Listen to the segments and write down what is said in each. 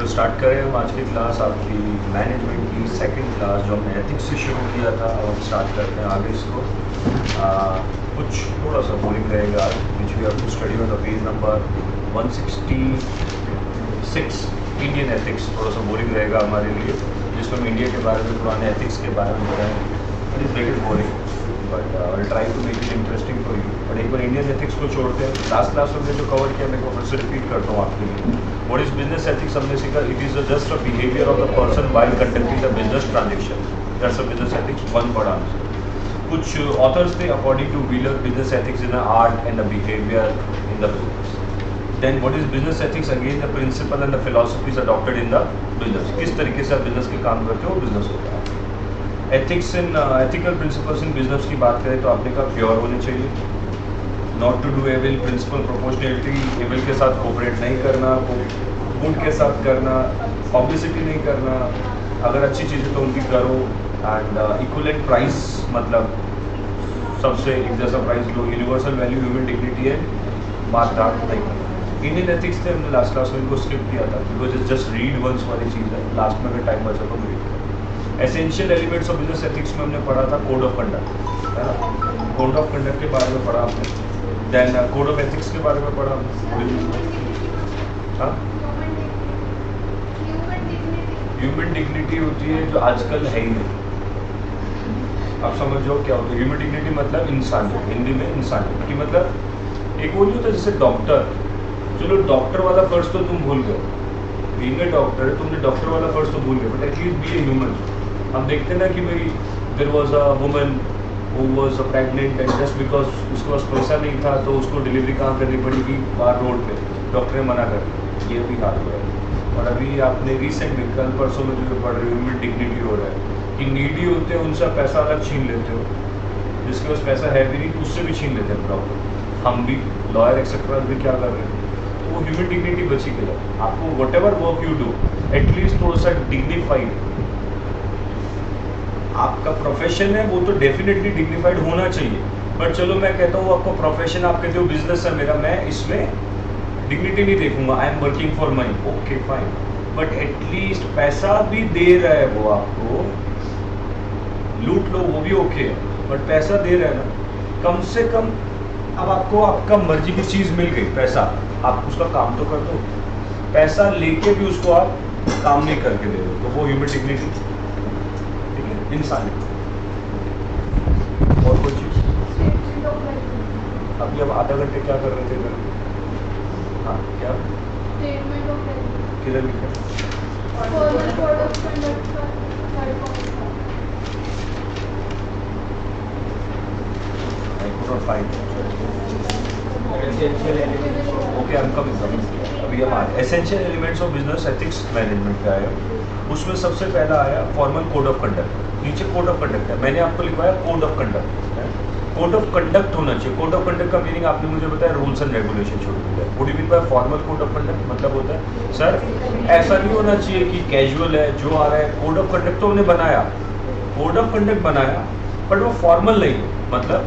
तो स्टार्ट करें हम आज की क्लास आपकी मैनेजमेंट की सेकंड क्लास जो हमने एथिक्स से शुरू किया था। अब हम स्टार्ट करते हैं आगे इसको। कुछ थोड़ा सा बोरिंग रहेगा which we have to study on the page number 166 Indian ethics. थोड़ा सा बोरिंग रहेगा हमारे लिए, जिसमें हम इंडिया के बारे में पुराने एथिक्स के बारे में बताएंगे। It is very boring but I try to make it interesting for you. But एक बार इंडियन एथिक्स को छोड़ते हैं। लास्ट क्लास में हमने जो कवर किया मैं को फिर से रिपीट करता हूँ आपके लिए। व्हाट इज बिजनेस एथिक्स हमने सीखा। It is just a behaviour of the person while conducting the business transaction. That's a business ethics one word answer. कुछ ऑथर्स थे according to Wheeler business ethics in the art and the behaviour in the business. Then what is business ethics again the principle and the philosophies adopted in the business. किस तरीके से आप business के काम करते हो business होता है। Ethics in ethical principles in business की बात करें तो आपने कहा प्योर होने चाहिए, not to do evil, principle proportionality, evil के साथ कोऑपरेट नहीं करना, गुड के साथ करना, पब्लिसिटी नहीं करना, अगर अच्छी चीज़ें तो उनकी करो, एंड इक्वलेंट प्राइस मतलब सबसे एक जैसा प्राइस लो, यूनिवर्सल वैल्यू, ह्यूमन डिग्निटी है, मारधाड़ नहीं करना। इंडियन एथिक्स थे हमने लास्ट क्लास में इनको स्किप किया था because it's just read once वाली चीज़ है। लास्ट में अगर टाइम बचा तो रीड करें। Essential elements of business ethics में हमने पढ़ा था कोड ऑफ कंडक्ट, है ना। कोड ऑफ कंडक्ट के बारे में पढ़ा हमने। देन कोड ऑफ एथिक्स के बारे में पढ़ा हमने। हाँ, ह्यूमन डिग्निटी होती है जो आजकल है ही नहीं। आप समझ जाओ क्या होता है ह्यूमन डिग्निटी। मतलब इंसानियत, हिंदी में इंसानियत की मतलब एक वो नहीं होता जैसे डॉक्टर। चलो डॉक्टर वाला फर्ज तो तुम भूल गए, बीइंग ए डॉक्टर तुमने डॉक्टर वाला फर्ज तो भूल गए, but at least be a human. हम देखते हैं ना कि भाई there was a woman who was pregnant and just because उसके पास पैसा नहीं था तो उसको डिलीवरी कहाँ करनी पड़ेगी, बाहर रोड पे, डॉक्टर ने मना कर दिया। ये भी हाल हुआ है। और अभी आपने रिसेंट में कल परसों में जो पढ़ रहे हो ह्यूमन डिग्निटी हो रहा है कि नीडी होते हैं उनसे पैसा अलग छीन लेते हो, जिसके पास पैसा है भी नहीं उससे भी छीन लेते हैं प्रॉपर। हम भी लॉयर एक्सेट्रा भी क्या कर रहे हैं, तो वो ह्यूमन डिग्निटी बची के लिए आपको what ever work you do at least थोड़ा सा डिग्निफाइड। आपका प्रोफेशन है वो तो डेफिनेटली डिग्निफाइड होना चाहिए, बट चलो मैं कहता हूँ आपका प्रोफेशन, आप कहते हो बिजनेस है मेरा, मैं इसमें डिग्निटी नहीं देखूंगा, I am working for money, okay fine, but at least पैसा भी दे रहा है वो आपको, लूट लो वो भी ओके है, बट पैसा दे रहा है ना कम से कम। अब आपको आपका मर्जी की चीज मिल गई, पैसा, आप उसका काम तो कर दो। पैसा लेके भी उसको आप काम नहीं करके दे दो तो वो ह्यूमन डिग्निटी, ठीक है, इंसानियत। और कोई चीज अभी अब आधा घंटे क्या कर रहे थे घर में? हाँ क्या किधर लिखा? ओके, हम कम अभी हम essential elements of business ethics management का आया। उसमें सबसे पहला आया फॉर्मल कोड ऑफ कंडक्ट। नीचे कोड ऑफ कंडक्ट है, मैंने आपको लिखवाया code of conduct. Code of conduct होना चाहिए। कोड ऑफ कंडक्ट का मीनिंग आपने मुझे बताया रूल्स एंड रेगुलेशन शुरू किया। What do you mean by formal code of conduct? मतलब होता है सर ऐसा नहीं होना चाहिए कि कैजुअल है जो आ रहा है। कोड ऑफ कंडक्ट तो हमने बनाया, कोड ऑफ कंडक्ट बनाया, बट वो फॉर्मल नहीं है, मतलब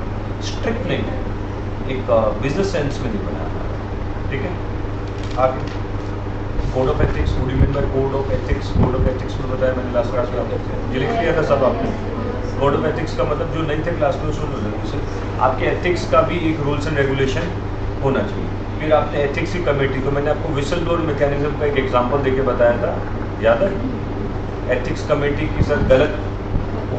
स्ट्रिक्ट नहीं है, एक बिजनेस सेंस में नहीं बनाया, ठीक है। आगे code of ethics, what do you mean by code of ethics? Code of ethics में बताया मैंने लास्ट क्लास में, आपको ये लिख लिया था सब आपने। कोड ऑफ एथिक्स का मतलब जो नहीं थे क्लास में सुन लो जल्दी से, आपके एथिक्स का भी एक रूल्स एंड रेगुलेशन होना चाहिए। फिर आपने एथिक्स की कमेटी, तो मैंने आपको विसल ब्लोअर मैकेनिज्म का एक एग्जांपल देके बताया था, याद है? एथिक्स कमेटी की सर गलत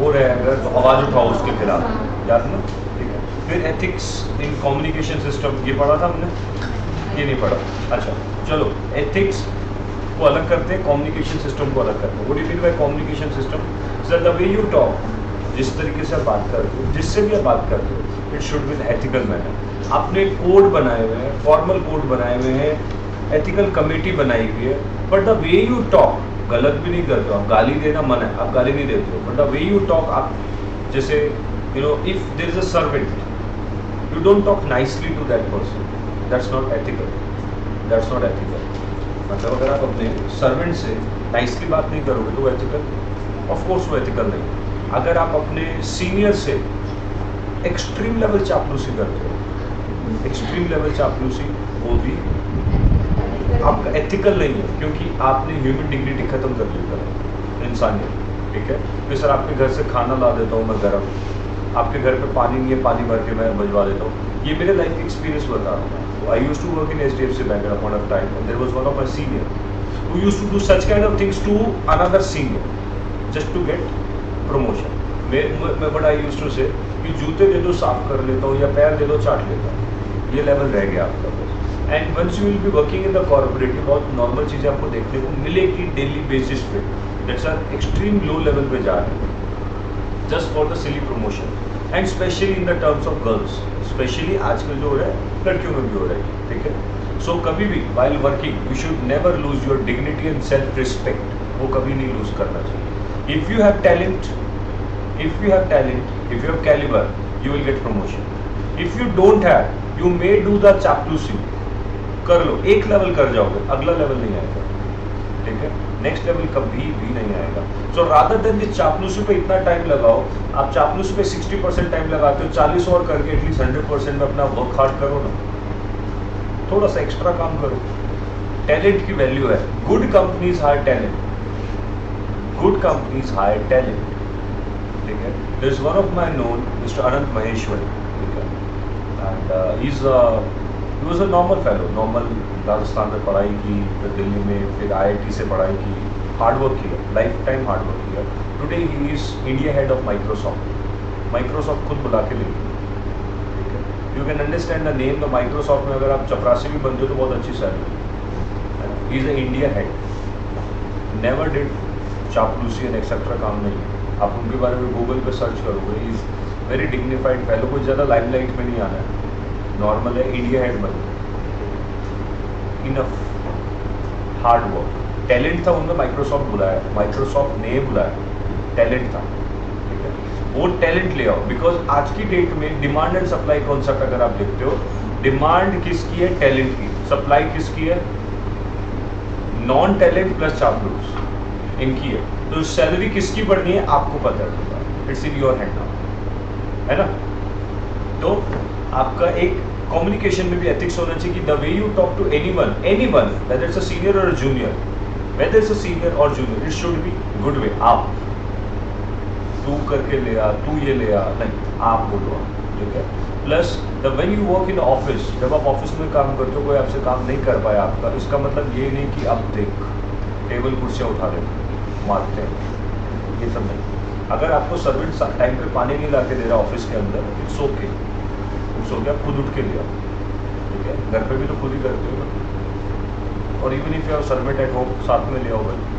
हो रहा है अगर तो आवाज़ उठाओ उसके खिलाफ, याद ना? ठीक है। फिर एथिक्स इन कम्युनिकेशन सिस्टम, ये पढ़ा था हमने, ये नहीं पढ़ा? अच्छा चलो, एथिक्स को अलग करते हैं, कम्युनिकेशन सिस्टम को अलग करते हैं। What do you mean by communication system? Sir the way you talk, जिस तरीके से आप बात करते हो, जिससे भी आप बात करते हो, it should be in ethical manner. आपने कोड बनाए हुए हैं, फॉर्मल कोड बनाए हुए हैं, एथिकल कमेटी बनाई हुई है, but the way you talk, गलत भी नहीं करते हो आप, गाली देना मना है, आप गाली नहीं देते हो, but the way you talk, आप जैसे you know if there is a servant, you don't talk nicely to that person, that's not ethical, that's not ethical. मतलब अगर आप अपने सर्वेंट से नाइसली बात नहीं करोगे तो वो एथिकल, ऑफ कोर्स वो एथिकल नहीं। अगर आप अपने सीनियर से एक्सट्रीम लेवल चापलूसी करते हो, एक्सट्रीम लेवल चापलूसी, वो भी आपका एथिकल नहीं है, क्योंकि आपने ह्यूमन डिग्निटी खत्म कर ली है, इंसानियत। ठीक है, फिर सर आपके घर से खाना ला देता हूँ मैं गर्म, आपके घर पे पानी नहीं है, पानी भर के मैं भिजवा देता हूँ। ये मेरे लाइफ एक्सपीरियंस बता रहा हूँ। I used to work in HDFC bank at a point of time, and there was one of my senior who used to do such kind of things to another senior just to get promotion. मैं बड़ा used to से कि जूते दे दो साफ कर लेता हूँ, या पैर दे दो चाट लेता हूँ। ये लेवल रह गया आपका बस। And once you will be working in the corporate, बहुत नॉर्मल चीज़ें आपको देखने को मिलेगी डेली बेसिस पे, that's are extreme low level पे जा रहे हैं just for the silly promotion, and specially in the terms of girls, specially आजकल जो हो रहा है लड़कियों में भी हो रहा है। ठीक है, सो कभी भी while working you should never lose your dignity and self respect, वो कभी नहीं लूज करना चाहिए। If you have talent, if you have caliber, you will get promotion. If you don't have, you may do the चापलूसी, कर लो, एक level कर जाओगे, अगला लेवल नहीं आएगा। ठीक है, नेक्स्ट लेवल कभी भी नहीं आएगा। सो रादर देन जिस चापलूसी पे इतना टाइम लगाओ, आप चापलूसी पे 60% टाइम लगाते हो, 40 और करके एटलीस्ट 100% में अपना वर्क हार्ड करो ना, थोड़ा सा एक्स्ट्रा काम करो। टैलेंट की वैल्यू है, good companies hire talent, good companies hire talent. ठीक है, there is one of my known mister Anant Maheshwari. ठीक है, and he was a normal fellow, normal Rajasthan में पढ़ाई की, फिर दिल्ली में, फिर IIT से पढ़ाई की, हार्ड वर्क किया, लाइफ टाइम हार्ड वर्क किया। Today he is India head of Microsoft, Microsoft खुद बुला के ले। You can understand the name, the Microsoft में अगर आप चपरासी भी बनते हो तो बहुत अच्छी salary. He is a India head, never did चापलूसी एंड एक्सेट्रा काम नहीं। आप उनके बारे में गूगल पे सर्च करोगे, he is very dignified fellow, कोई ज़्यादा लाइमलाइट में नहीं आना है, नॉर्मल है, इंडिया हेड बन, इनफ हार्ड वर्क, टैलेंट था उनका, माइक्रोसॉफ्ट बुलाया, माइक्रोसॉफ्ट ने बुलाया, टैलेंट था। वो टैलेंट ले आओ, बिकॉज आज की डेट में डिमांड एंड सप्लाई कॉन्सेप्ट अगर आप देखते हो, डिमांड किसकी है, टैलेंट की, सप्लाई किसकी है, नॉन टैलेंट प्लस चापलूस इनकी है। तो सैलरी किसकी बढ़नी है आपको पता है, it's in your hand now, है ना। तो आपका एक कम्युनिकेशन में भी एथिक्स होना चाहिए कि the way you talk to anyone whether it's a senior और junior, whether it's a senior और junior, it should be good way. आप तू करके ले आ, तू ये ले आ, नहीं, आप बोलो। ठीक है, plus the when you work in office, जब आप ऑफिस में काम करते हो, कोई आपसे काम नहीं कर पाया आपका, इसका मतलब ये नहीं कि अब देख टेबल कुर्सियाँ उठा लेते मारते हैं, ये सब नहीं। अगर आपको सर्वेंट टाइम पे पानी नहीं ला के दे रहा ऑफिस के अंदर, इट्स ओके, सो क्या खुद उठ के लिया। ठीक है, घर पे भी तो खुद ही करते हो, और even if you have servant at home, साथ में ले आओ भाई।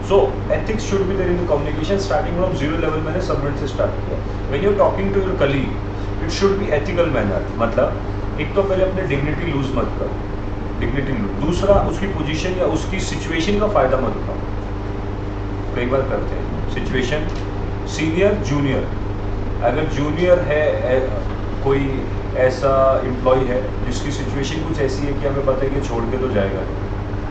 So ethics should be there in the communication, starting from zero level मैंने सर्वेंट से स्टार्ट किया। When you're talking to your colleague, it should be ethical manner, मतलब एक तो पहले अपने डिग्निटी लूज मत करो, डिग्निटी लूज, दूसरा उसकी पोजीशन या उसकी सिचुएशन का फायदा मत उठाओ। कई बार करते हैं सिचुएशन, सीनियर जूनियर, अगर जूनियर है कोई ऐसा एम्प्लॉय है जिसकी सिचुएशन कुछ ऐसी है कि हमें पता है कि छोड़ के तो जाएगा,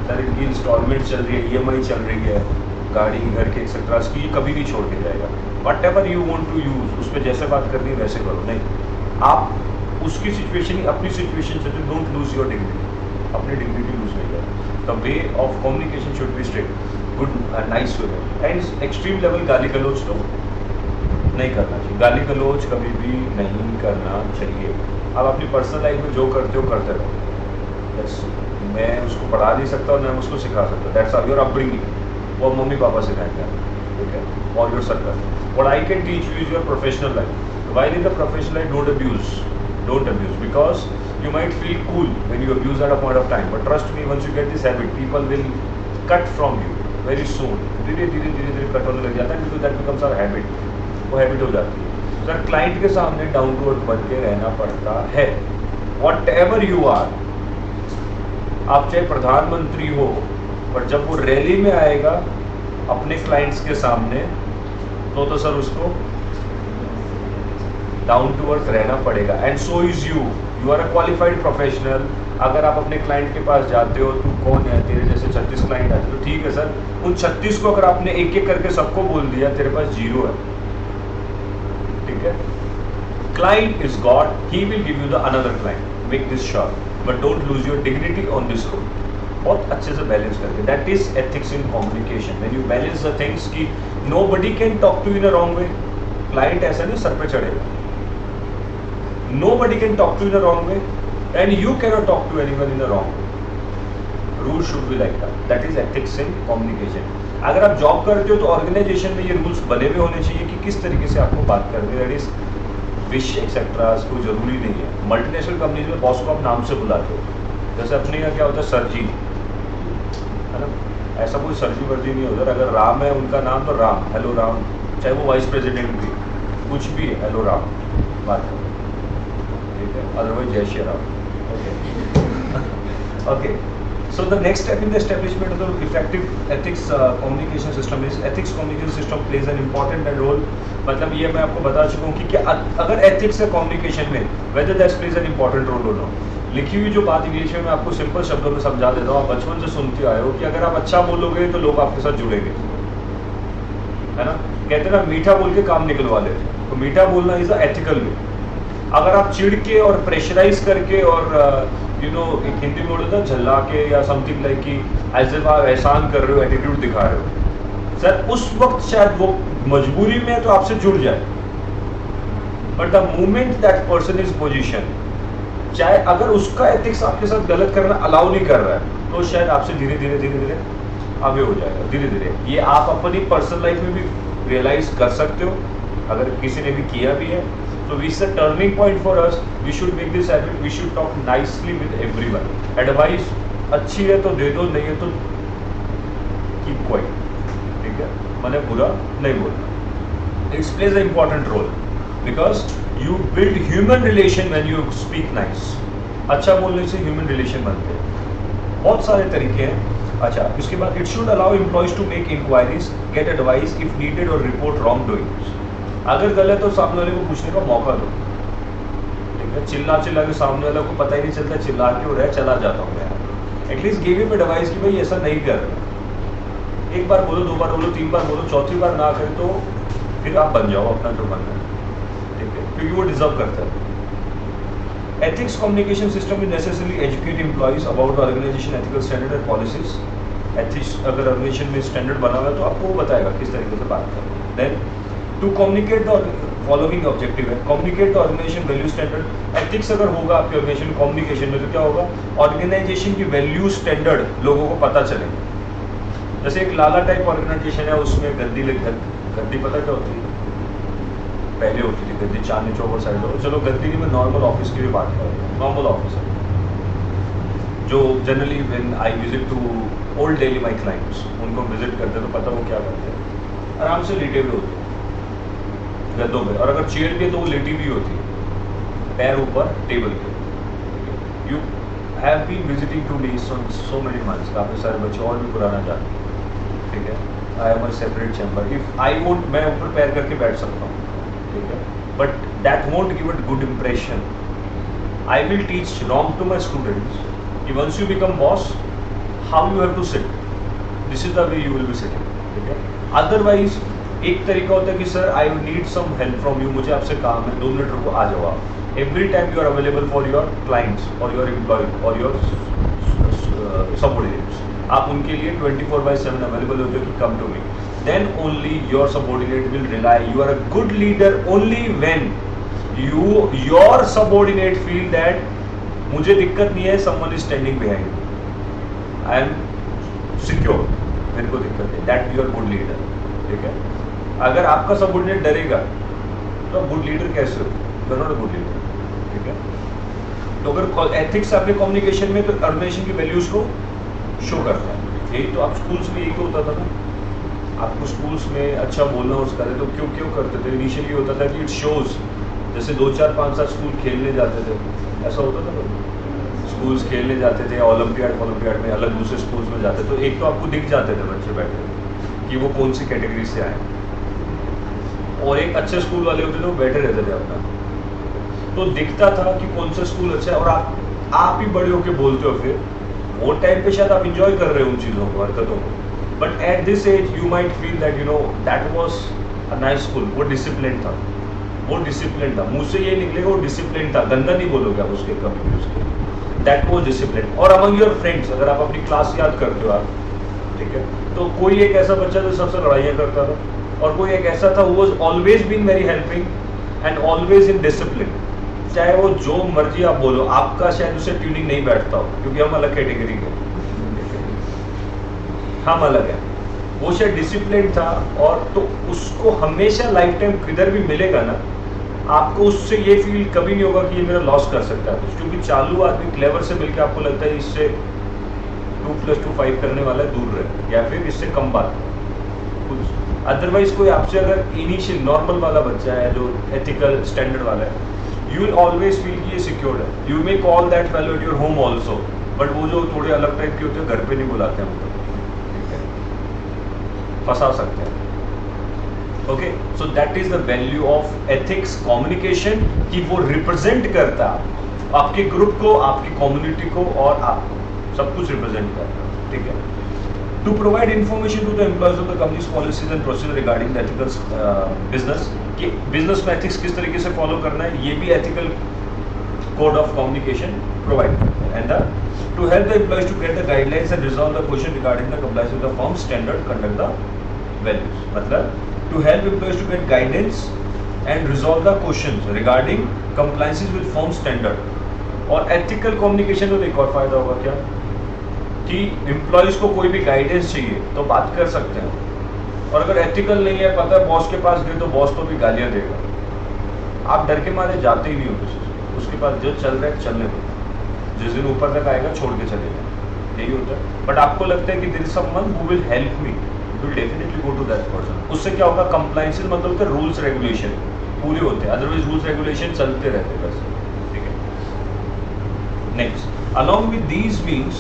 सर इनकी इंस्टॉलमेंट चल रही है, EMI चल रही है, गाड़ी घर के एक्सेट्रा की, ये कभी नहीं छोड़ के जाएगा। Whatever you want to use, उस पर जैसे बात करनी है वैसे करो, नहीं आप उसकी सिचुएशन ही अपनी सिचुएशन से, डोंट लूज योर डिग्निटी, अपनी डिग्निटी लूज नहीं करो। The way of communication should be straight, good nice way, and extreme level गाली गलोच तो नहीं करना चाहिए, गाली गलोच कभी भी नहीं करना चाहिए। आप अपनी पर्सनल लाइफ में जो करते हो करते रहो, बस मैं उसको पढ़ा नहीं सकता और मैं उसको सिखा सकता, दैट्स ऑल योर अपब्रिंगिंग, वो मम्मी पापा सिखाएंगे, ठीक है, और your circle. What I can teach you is your professional life. While in the professional life don't abuse, because you might feel cool when you abuse at a point of time, but trust me, once you get this habit, people will cut from you very soon, धीरे धीरे cut होने लग जाता है, because that becomes our habit, वो habit हो जाती है। सर क्लाइंट के सामने डाउन टू अर्थ बन के रहना पड़ता है, वॉट एवर यू आर, आप चाहे प्रधानमंत्री हो, पर जब वो रैली में आएगा अपने क्लाइंट्स के सामने, तो सर उसको डाउन टू अर्थ रहना पड़ेगा। And so is you are a qualified professional. अगर आप अपने क्लाइंट के पास जाते हो, तू कौन है, तेरे जैसे 36 क्लाइंट आते, तो ठीक है सर, उन 36 को अगर आपने एक एक करके सबको बोल दिया, तेरे पास 0 है, ठीक है। Client is God, he will give you the another client, make this sure. But don't lose your dignity on this road. बहुत अच्छे से बैलेंस करके, that is ethics in communication. When you balance the things कि nobody can talk to in a wrong way. Client ऐसा नहीं sir पे चढ़ेगा, nobody can talk to you in a wrong way and you cannot talk to anyone in a wrong way. Rule should be like that. That is ethics in communication. अगर आप job करते हो तो organisation में ये rules बने हुए होने चाहिए कि किस तरीके से आपको बात करनी है। दैट इज विश एक्सेट्रा कोई जरूरी नहीं है। मल्टीनेशनल कंपनीज में बॉस को आप नाम से बुलाते हो, जैसे अपने यहाँ क्या होता है सर जी, है ना, ऐसा कोई सर जी वर्जी नहीं होता। अगर राम है उनका नाम तो राम, हेलो राम, चाहे वो वाइस प्रेसिडेंट भी कुछ भी है, हेलो राम बात करो, otherwise jai shri ram. Okay. So the next step in the establishment of the effective ethics communication system is ethics communication system plays an important role. मतलब ये मैं आपको बता चुका हूँ कि क्या अगर ethics है communication में whether that plays an important role or not. लिखी हुई जो बात इंग्लिश में मैं आपको सिंपल शब्दों में समझा देता हूँ। आप बचपन से सुनते आए हो कि अगर आप अच्छा बोलोगे तो लोग आपके साथ जुड़ेंगे, है ना। कहते ना मीठा बोल के काम निकलवा लेते, तो मीठा बोलना इज अ एथिकल वे। अगर आप चिढ़ के और प्रेशराइज करके और यू नो एक हिंदी में बोलते हैं झल्ला के या समथिंग लाइक कि ऐसे आप एहसान कर रहे हो, एटीट्यूड दिखा रहे हो, सर उस वक्त शायद वो मजबूरी में है तो आपसे जुड़ जाए, but the moment that person is position, चाहे अगर उसका एथिक्स आपके साथ गलत करना अलाउ नहीं कर रहा है तो शायद आपसे धीरे धीरे धीरे धीरे आगे हो जाएगा। धीरे धीरे ये आप अपनी पर्सनल लाइफ में भी रियलाइज कर सकते हो, अगर किसी ने भी किया भी है। So it's a turning point for us. We should make this habit. We should talk nicely with everyone. Advice अच्छी है तो दे दो, नहीं है तो keep quiet. ठीक है, मैंने बुरा नहीं बोलना। It plays an important role because you build human relation when you speak nice. अच्छा बोलने से human relation बनते हैं। बहुत सारे तरीके हैं। अच्छा, इसके बाद it should allow employees to make inquiries, get advice if needed or report wrongdoings. अगर गलत हो सामने वाले को पूछने का मौका दो, ठीक है। चिल्ला चिल्ला के सामने वाले को पता ही नहीं चलता चिल्ला क्यों रहा है, चला जाता हूँ मैं। एटलीस्ट गिव हिम एडवाइस कि भाई ऐसा नहीं कर रहे। एक बार बोलो, दो बार बोलो, तीन बार बोलो, चौथी बार ना करे तो फिर आप बन जाओ अपना जो बनना है, ठीक है, क्योंकि वो डिजर्व करता है। Ethics communication system is necessary educate employees about organization ethical standard and policies. Ethics अगर ऑर्गेनाइजेशन में स्टैंडर्ड बना हुआ है तो आपको वो बताएगा किस तरीके से बात करना है। Then to communicate the following objective है, communicate the organization value standard. Ethics अगर होगा आपके ऑर्गेनाइजेशन कम्युनिकेशन में तो क्या होगा, ऑर्गेनाइजेशन की वैल्यू स्टैंडर्ड लोगों को पता चलेगा। जैसे एक लाला टाइप ऑर्गेनाइजेशन है, उसमें गद्दी पता क्या होती है, पहले होती थी गद्दी चांदनी चौक और साइड हो। चलो गद्दी की मैं नॉर्मल ऑफिस की भी बात कर रहा हूँ। नॉर्मल ऑफिस है जो generally when I visit to old Delhi my clients, उनको विजिट करते तो पता वो क्या करते हैं, आराम से लेटे हुए होते हैं गद्दों पे, और अगर चेयर भी है तो वो लेटी भी होती है पैर ऊपर टेबल पे। You have been visiting today so many months, काफ़ी सारे बच्चे और भी पुराना जाते हैं, ठीक है। I am a separate chamber, if I won't, मैं ऊपर पैर करके बैठ सकता हूँ, ठीक है, but that won't give a good impression. I will teach wrong to my students कि once you become boss how you have to sit, this is the way you will be sitting, ठीक है। Otherwise एक तरीका होता है कि sir I need some help from you, मुझे आपसे काम है, 2 मिनट रुको, आ जाओ आप। Every time you are available for your clients और योर एम्प्लॉय और योर सबऑर्डिनेट्स, आप उनके लिए 24/7 अवेलेबल होते हो कि come to me, then only your subordinate will rely. You are a good leader only when your subordinate feel that मुझे दिक्कत नहीं है, someone is standing behind, I am secure, मेरे को दिक्कत है, that you are good leader, ठीक है। अगर आपका सबऑर्डिनेट डरेगा तो गुड लीडर कैसे हो, you are not a good leader, ठीक है। तो अगर एथिक्स आपके कम्युनिकेशन में तो ऑर्गेनाइजेशन की वैल्यूज को शो करता है। यही तो आप स्कूल्स में यही तो होता था ना, आपको स्कूल्स में अच्छा बोलना उसका तो क्यों करते थे, इनिशियली होता था कि इट शोज, जैसे 2 4 5 7 स्कूल खेलने जाते थे, ऐसा होता था ना, स्कूल्स खेलने जाते थे, ओलंपियाड में अलग दूसरे स्कूल्स में जाते, तो एक तो आपको दिख जाते थे बच्चे बैठे कि वो कौन सी कैटेगरी से आए, और एक अच्छे स्कूल वाले होते थे वो बैठे रहते थे अपना, तो दिखता था कि कौन सा स्कूल अच्छा है, और आप ही बड़े होके बोलते हो फिर वो टाइम पे शायद आप इंजॉय कर रहे हो उन चीज़ों को, हरकतों को, but at this age you might feel that you know that was a nice school, वो डिसिप्लिन था, मुंह से ये निकलेगा वो डिसिप्लिन था, गंदा नहीं बोलोगे आप उसके कभी भी उसके, दैट वाज डिसिप्लिन। और अमंग योर फ्रेंड्स, अगर आप अपनी क्लास याद करते हो आप, ठीक है, तो कोई एक ऐसा बच्चा जो सबसे लड़ाइयाँ करता था, और कोई एक ऐसा था who was always been very helping and always in discipline. चाहे वो जो मर्जी आप बोलो, आपका शायद उसे ट्यूनिंग नहीं बैठता हो, क्योंकि हम अलग कैटेगरी के, हम अलग है, वो शायद डिसिप्लिन था, और तो उसको हमेशा लाइफ टाइम किधर भी मिलेगा ना, आपको उससे ये फील कभी नहीं होगा कि ये मेरा लॉस कर सकता है कुछ, क्योंकि चालू आदमी क्लेवर से मिलकर आपको लगता है इससे 2+2=5 करने वाला है, दूर रहे, या फिर इससे कम बात कुछ। अदरवाइज कोई आपसे अगर इनिशियल नॉर्मल वाला बच्चा है जो एथिकल स्टैंडर्ड वाला है, यू विल ऑलवेज फील कि ये सिक्योर्ड है। You may call that fellow at your home also, but वो जो थोड़े अलग टाइप के होते हैं घर पे नहीं बुलाते हैं, ठीक है, फंसा सकते हैं। Okay, so that is the value of ethics communication, कि वो रिप्रेजेंट करता आपके ग्रुप को, आपकी कम्युनिटी को, और आप सब कुछ रिप्रेजेंट करता है, ठीक है। To provide information to the employees of the company's policies and procedure regarding the ethical business, कि बिजनेस में एथिक्स किस तरीके से फॉलो करना है, ये भी ethical code of communication provide करता है। And to help the employees to get the guidelines and resolve the question regarding the compliance with the firm standard conduct the values, मतलब to help employees to get guidance and resolve the questions regarding compliances with firm standard। और ethical communication में एक और फायदा होगा क्या, कि employees को कोई भी गाइडेंस चाहिए तो बात कर सकते हैं, और अगर एथिकल नहीं है, पता है बॉस के पास गए तो बॉस तो भी गालियां देगा, आप डर के मारे जाते ही नहीं हो किसी से, उसके पास जो चल रहा है चलने दो, जिस दिन ऊपर तक आएगा छोड़ के चले जाए, यही होता है। बट आपको लगता है कि there is someone who will help me, you will definitely go to that person. उससे क्या होगा, कंप्लायंसेस मतलब होता है रूल्स रेगुलेशन पूरे होते हैं, अदरवाइज रूल्स रेगुलेशन चलते रहते बस, ठीक है। Next, along with these means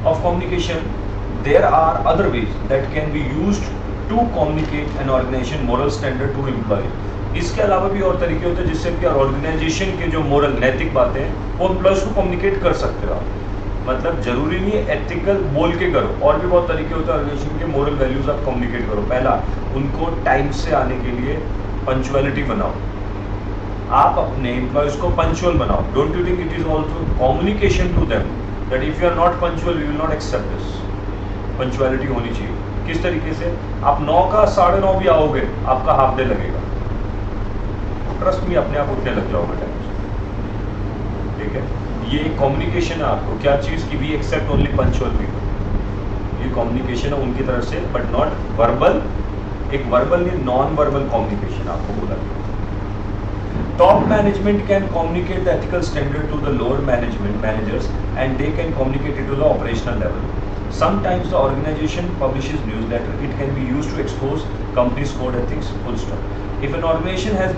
of communication, there are other ways that can be used to communicate an organization moral standard to employee। इसके अलावा भी और तरीके होते हैं जिससे कि ऑर्गेनाइजेशन के जो मोरल नैतिक बातें हैं वो एम्प्लॉयज को कम्युनिकेट कर सकते हो। मतलब जरूरी नहीं है एथिकल बोल के करो, और भी बहुत तरीके होते हैं ऑर्गेनाइजेशन के मोरल वैल्यूज आप कम्युनिकेट करो। पहला, उनको टाइम से आने के लिए पंचुअलिटी बनाओ, आप अपने एम्प्लॉयज को पंचुअल बनाओ। Don't you think it is also communication to them that if you are not punctual we will not accept this। Punctuality होनी चाहिए। किस तरीके से, आप 9 का 9:30 भी आओगे, आपका हाफ डे लगेगा, ट्रस्ट में अपने आप उठने लग जाओगे टाइम से, ठीक है। ये कम्युनिकेशन है आपको, क्या चीज की, we accept only punctual people, ये कम्युनिकेशन है उनकी तरफ से, बट नॉट वर्बल, एक वर्बल नहीं, नॉन वर्बल कम्युनिकेशन आपको बोला गया। Top management can communicate the ethical standard to the lower managers, and they can communicate it to the operational level. Sometimes the organization publishes newsletter. It can be used to expose company's code ethics. Full stop. If an organization has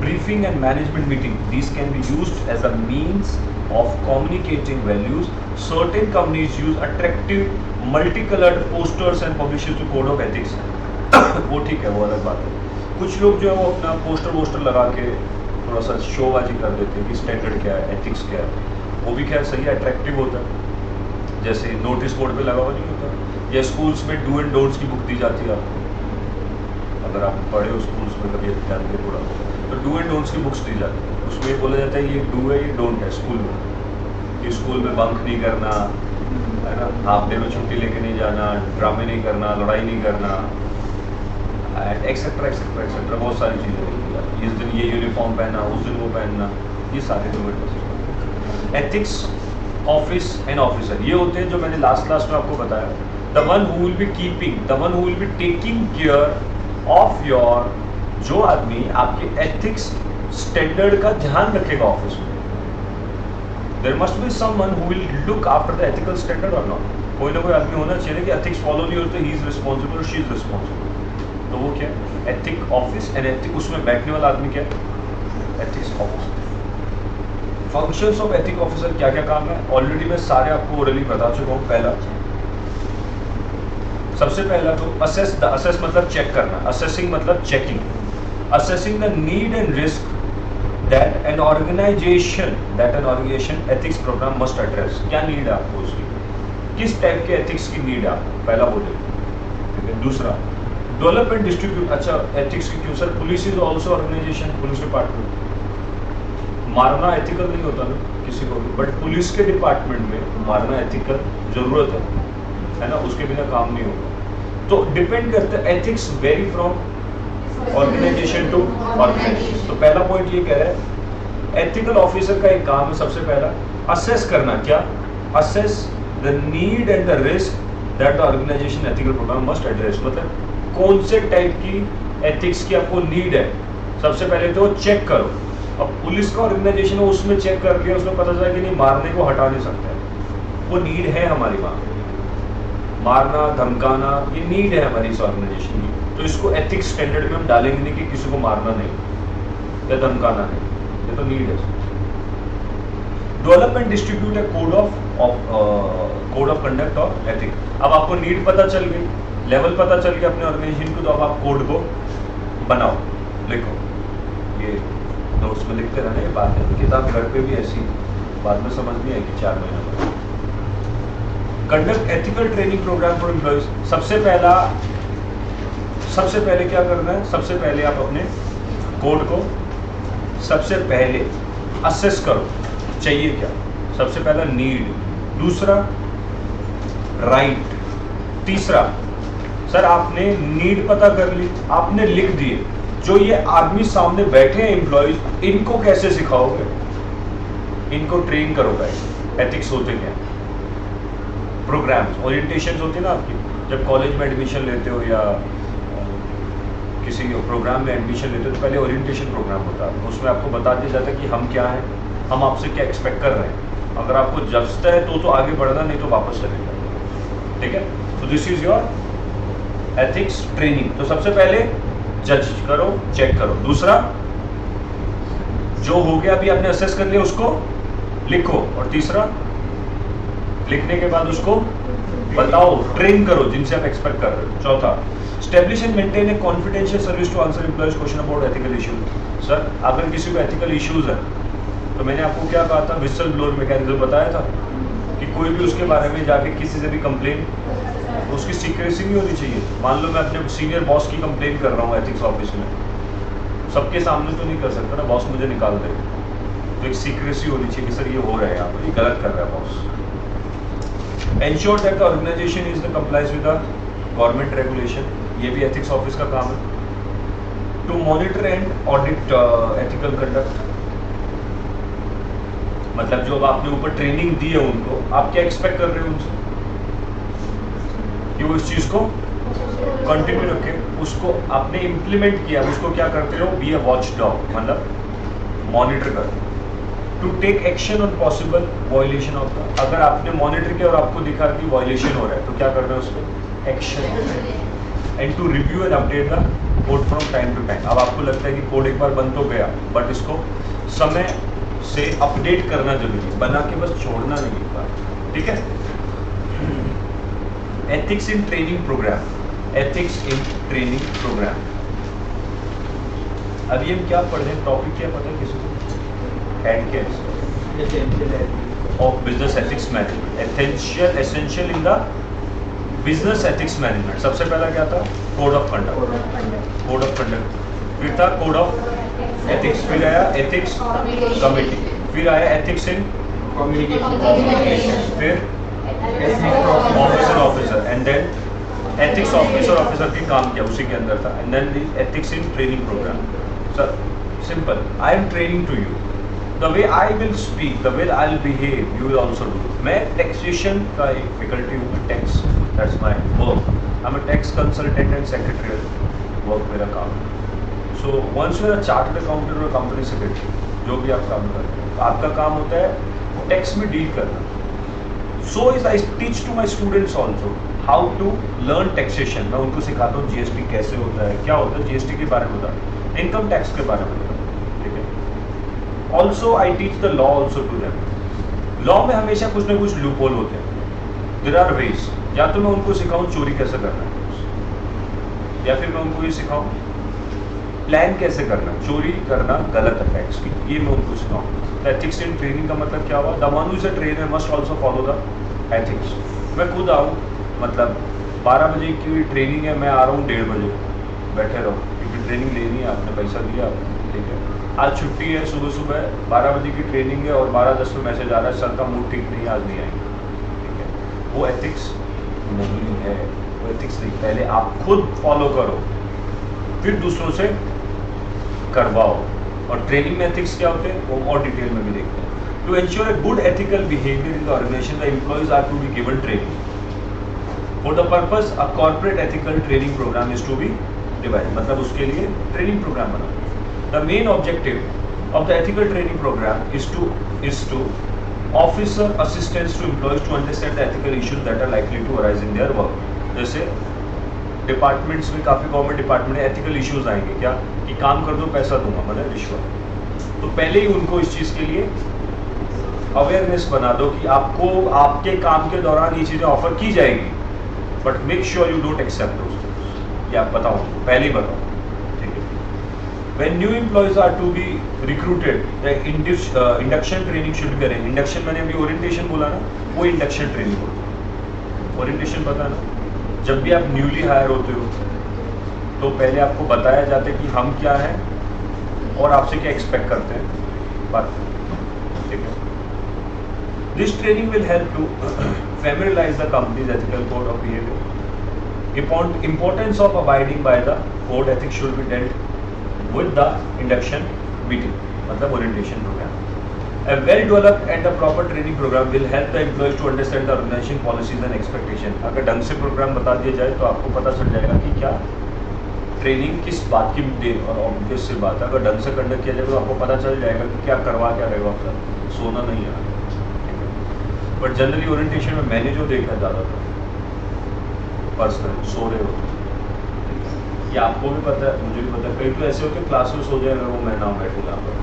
briefing and management meeting, these can be used as a means of communicating values. Certain companies use attractive, multicolored posters and publishes the code of ethics. वो ठीक है, वो अलग बात है। कुछ लोग जो है वो अपना पोस्टर लगा के थोड़ा सा शोबाजी कर देते हैं कि स्टैंडर्ड क्या है, एथिक्स क्या है, वो भी खैर सही है, अट्रैक्टिव होता है, जैसे नोटिस बोर्ड पे लगा हुआ नहीं होता, या स्कूल्स में डू एंड डोंट्स की बुक दी जाती है आपको, अगर आप पढ़े हो स्कूल्स में कभी ध्यान के थोड़ा, तो डू एंड डोंट्स की बुक्स दी जाती है, उसमें ये बोला जाता है ये डू है ये डोंट है स्कूल में, कि स्कूल में बंक नहीं करना है ना, हाफ डे में छुट्टी लेके नहीं जाना, ड्रामे नहीं करना, लड़ाई नहीं करना, एक्सेट्रा एक्सेट्रा एक्सेट्रा, बहुत सारी चीज़ें। इस दिन ये यूनिफॉर्म पहनना, उस दिन वो पहनना, ये सारे जो एथिक्स ऑफिस एंड ऑफिसर ये होते हैं जो मैंने लास्ट में आपको बताया, the one who will be keeping, the one who will be taking care of your, जो आदमी आपके एथिक्स स्टैंडर्ड का ध्यान रखेगा ऑफिस में। There must be someone who will look after the ethical standard और नॉट। कोई ना कोई आदमी होना चाहिए कि एथिक्स फॉलो नहीं होते, he is responsible, she is responsible. तो वो क्या है, एथिक ऑफिस एंड एथिक, उसमें बैठने वाला आदमी क्या है, ethics officer. Functions of ethic officer क्या क्या काम है, ऑलरेडी मैं सारे आपको ओरली बता चुका हूँ। पहला, सबसे पहला तो असेस मतलब चेक करना, असेसिंग मतलब checking, assessing the need and risk that an organization ethics program must address. क्या नीड है आपको उसकी, किस टाइप के एथिक्स की नीड है आपको, पहला बोले, ठीक है। दूसरा, डेवलप एंड डिस्ट्रीब्यूट, अच्छा एथिक्स की क्यों sir, police is also organization, police department, मारना एथिकल नहीं होता ना किसी को भी, बट पुलिस के डिपार्टमेंट में मारना एथिकल जरूरत है ना, उसके बिना काम नहीं होगा। तो डिपेंड करता है, ethics vary from organization to organization. तो पहला पॉइंट ये कह रहा है एथिकल ऑफिसर का एक काम है सबसे पहला असेस करना, क्या assess the need and the risk that the organization ethical program must address. मतलब कौन से टाइप की एथिक्स की आपको नीड है, सबसे पहले तो चेक करो। अब पुलिस का ऑर्गेनाइजेशन है, उसमें चेक कर लिया, उसमें पता चला कि नहीं मारने को हटा नहीं सकते, वो नीड है हमारी, वहाँ मारना धमकाना ये नीड है हमारी इस ऑर्गेनाइजेशन की। तो इसको एथिक्स स्टैंडर्ड में हम डालेंगे नहीं कि किसी को मारना नहीं या धमकाना नहीं, ये तो नीड है। Develop and distribute A code of conduct और एथिक्स। अब आपको नीड पता चल गई, लेवल पता चल गया अपने ऑर्गेनाइजेशन को, तो अब आप कोड को बनाओ, लिखो। ये नोट्स में लिखते रहना, ये बात है, किताब घर पे भी ऐसी बाद में समझ नहीं आएगी 4 महीने में। Conduct ethical training program for employees. सबसे पहले क्या करना है, सबसे पहले आप अपने कोड को सबसे पहले असेस करो, चाहिए क्या। सबसे पहला नीड, दूसरा राइट, तीसरा सर आपने नीड पता कर ली, आपने लिख दिए, जो ये आदमी सामने बैठे हैं एम्प्लॉइज, इनको कैसे सिखाओगे, इनको ट्रेन करोगे। एथिक्स होते क्या, प्रोग्राम्स ओरिएंटेशन होती है ना आपकी, जब कॉलेज में एडमिशन लेते हो या किसी प्रोग्राम में एडमिशन लेते हो तो पहले ओरिएंटेशन प्रोग्राम होता है, उसमें आपको बता दिया जाता है कि हम क्या हैं, हम आपसे क्या एक्सपेक्ट कर रहे हैं। अगर आपको जचता है तो आगे बढ़ना, नहीं तो वापस चले जाओ, ठीक है। तो this is your ethics training. तो सबसे पहले जज करो, चेक करो। दूसरा जो हो गया अभी आपने असेस कर लिया उसको लिखो, और तीसरा लिखने के बाद उसको बताओ, ट्रेन करो जिनसे आप एक्सपेक्ट कर रहे हो। चौथा establish and maintain a confidential service to answer employees question about ethical issues. Sir अगर किसी को एथिकल इश्यूज है तो मैंने आपको क्या कहा था, विसल ब्लोअर मैकेनिज्म बताया था कि कोई भी उसके बारे में जाके किसी से भी कंप्लेन, उसकी सीक्रेसी नहीं होनी चाहिए। मान लो मैं अपने सीनियर बॉस की कंप्लेन कर रहा हूँ एथिक्स ऑफिस में, सबके सामने तो नहीं कर सकता ना, बॉस मुझे निकाल दे, तो एक सीक्रेसी होनी चाहिए कि सर ये हो रहा है, यहाँ पर ये गलत कर रहा है boss. Ensure that the organization is the complies with the government regulation, ये भी एथिक्स ऑफिस का काम है। To monitor and audit ethical conduct, मतलब जो आपने ऊपर ट्रेनिंग दी है उनको, आप क्या एक्सपेक्ट कर रहे हो उनसे कि वो इस चीज को कंटिन्यू रखे, उसको आपने इम्प्लीमेंट किया, उसको क्या करते हो, बी अ वॉच डॉग, मतलब मॉनिटर कर। To take action on possible violation of the, अगर आपने मॉनिटर किया और आपको दिखा कि वायलेशन हो रहा है तो क्या करना है उस पर action. And to review and update the code from time to time. अब आपको लगता है कि कोड एक बार बंद तो गया, बट इसको समय से अपडेट करना जरूरी है, बना के बस छोड़ना नहीं एक बार, ठीक है। Ethics in training program, ethics in training program. अभी हम क्या पढ़ रहे हैं, टॉपिक क्या पता है किसी को, हेड क्या of business ethics management, essential in the business ethics management. सबसे पहला क्या था, code of conduct, code of conduct, फिर था कोड ऑफ एथिक्स, फिर आया एथिक्स कमिटी, फिर आया एथिक्स इन कम्युनिकेशन, फिर officer and then ethics officer के काम किया उसी के अंदर था, and then the ethics in training program. Sir simple, I am training to you, the way I will speak, the way I will behave, you will also do. मैं taxation का एक फैकल्टी हूँ, tax that's my work, I am a tax consultant and secretarial work मेरा काम है। So once you are chartered accountant और company secretary, जो भी आप काम करते हैं, आपका काम होता है टैक्स में डील करना। So is I teach to my students also how to learn taxation. मैं उनको सिखाता हूँ जीएसटी कैसे होता है, क्या होता है, जीएसटी के बारे में होता है, इनकम टैक्स के बारे में होता है, ठीक है। Also I teach the law also to them. Law में हमेशा कुछ ना कुछ लूपहोल होते हैं, देयर आर वेज। या तो मैं उनको सिखाऊं चोरी कैसे करना है, या फिर मैं उनको ये सिखाऊं प्लान कैसे करना, चोरी करना गलत है टैक्स की, ये मैं उनको सिखाऊं। तो एथिक्स इन ट्रेनिंग का मतलब क्या हुआ, the one who is a trainer must also follow the ethics. मैं खुद आऊँ, मतलब 12 बजे की ट्रेनिंग है, मैं आ रहा हूँ 1:30 बजे, बैठे रहो क्योंकि ट्रेनिंग लेनी है, आपने पैसा दिया, ठीक है। आज छुट्टी है, सुबह सुबह 12 बजे की ट्रेनिंग है और 12:10 में मैसेज आ रहा है सर का मूड ठीक नहीं है, आज नहीं आएंगे, ठीक है। वो एथिक्स नहीं है, वो एथिक्स नहीं। पहले आप खुद फॉलो करो, फिर दूसरों से करवाओ। और ट्रेनिंग में एथिक्स क्या होते हैं वो और डिटेल में भी देखते हैं। To ensure a good ethical behaviour in the organization, the employees are to be given training. For the purpose a corporate ethical training program is to be divide, मतलब उसके लिए ट्रेनिंग प्रोग्राम बनाओ। The main objective of the ethical training program is to offer assistance to employees to understand the ethical issues that are likely to arise in their work. जैसे departments में, काफ़ी government department में ethical issues आएंगे, क्या कि काम कर दो पैसा दूंगा, मतलब रिश्वत। तो पहले ही उनको इस चीज़ के लिए अवेयरनेस बना दो कि आपको आपके काम के दौरान ये चीज़ें ऑफर की जाएगी, but make sure you don't accept दोस्त, ये आप बताओ, पहले ही बताओ, ठीक है। When new employees are to be recruited, the induction training should be arranged. Induction मैंने अभी ओरिएंटेशन बोला ना, वो इंडक्शन ट्रेनिंग होती है। ओरिएंटेशन पता ना, जब भी आप न्यूली हायर होते हो तो पहले आपको बताया जाता है कि हम क्या हैं और आपसे क्या एक्सपेक्ट करते हैं, बात, ठीक है। This training will help to familiarize the company's ethical code of behavior. Importance of abiding by the code ethics should be dealt with the induction meeting, मतलब orientation program. A well-developed and a proper training program will help the employees to understand the organization policies and expectation. अगर ढंग से programme बता दिया जाए तो आपको पता चल जाएगा कि क्या ट्रेनिंग किस बात की दे, और ऑब्वियस सी बात है अगर ढंग से कंडक्ट किया जाए तो आपको पता चल जाएगा कि क्या करवा क्या रहे हो, आपका सोना नहीं है। बट जनरली ओरिएंटेशन में मैंने जो देखा ज़्यादातर पर्सनल सो रहे होते, ये आपको भी पता है, मुझे भी पता है, कई तो ऐसे होते क्लास में सो जाए अगर वो मैं ना बैठूँ यहाँ पर,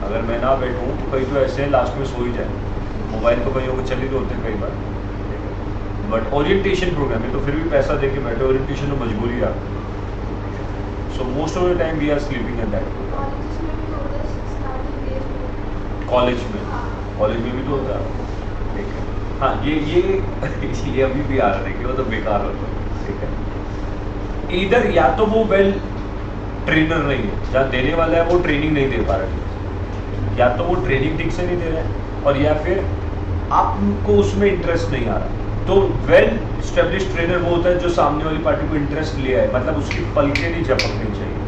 अगर मैं ना बैठूँ तो कई तो ऐसे लास्ट में सो ही जाए, मोबाइल तो कईयों को चल ही होते हैं कई बार, बट ओरिएंटेशन प्रोग्राम में तो फिर भी पैसा दे के बैठे, ओरिएंटेशन तो मजबूरी है, so most of the time we are sleeping at that. College में भी तो होता है, ठीक है। हाँ, ये अभी भी आ रहा है कि वो तो बेकार होता है, ठीक है। इधर या तो वो वेल ट्रेनर नहीं है, जहाँ देने वाला है वो ट्रेनिंग नहीं दे पा रहा है, या तो वो ट्रेनिंग ठीक से नहीं दे रहा है, और या फिर आपको उसमें इंटरेस्ट नहीं आ रहा। तो वेल स्टेब्लिश ट्रेनर वो होता है जो सामने वाली पार्टी को इंटरेस्ट लिया है, मतलब उसकी पलकें नहीं झपकनी चाहिए,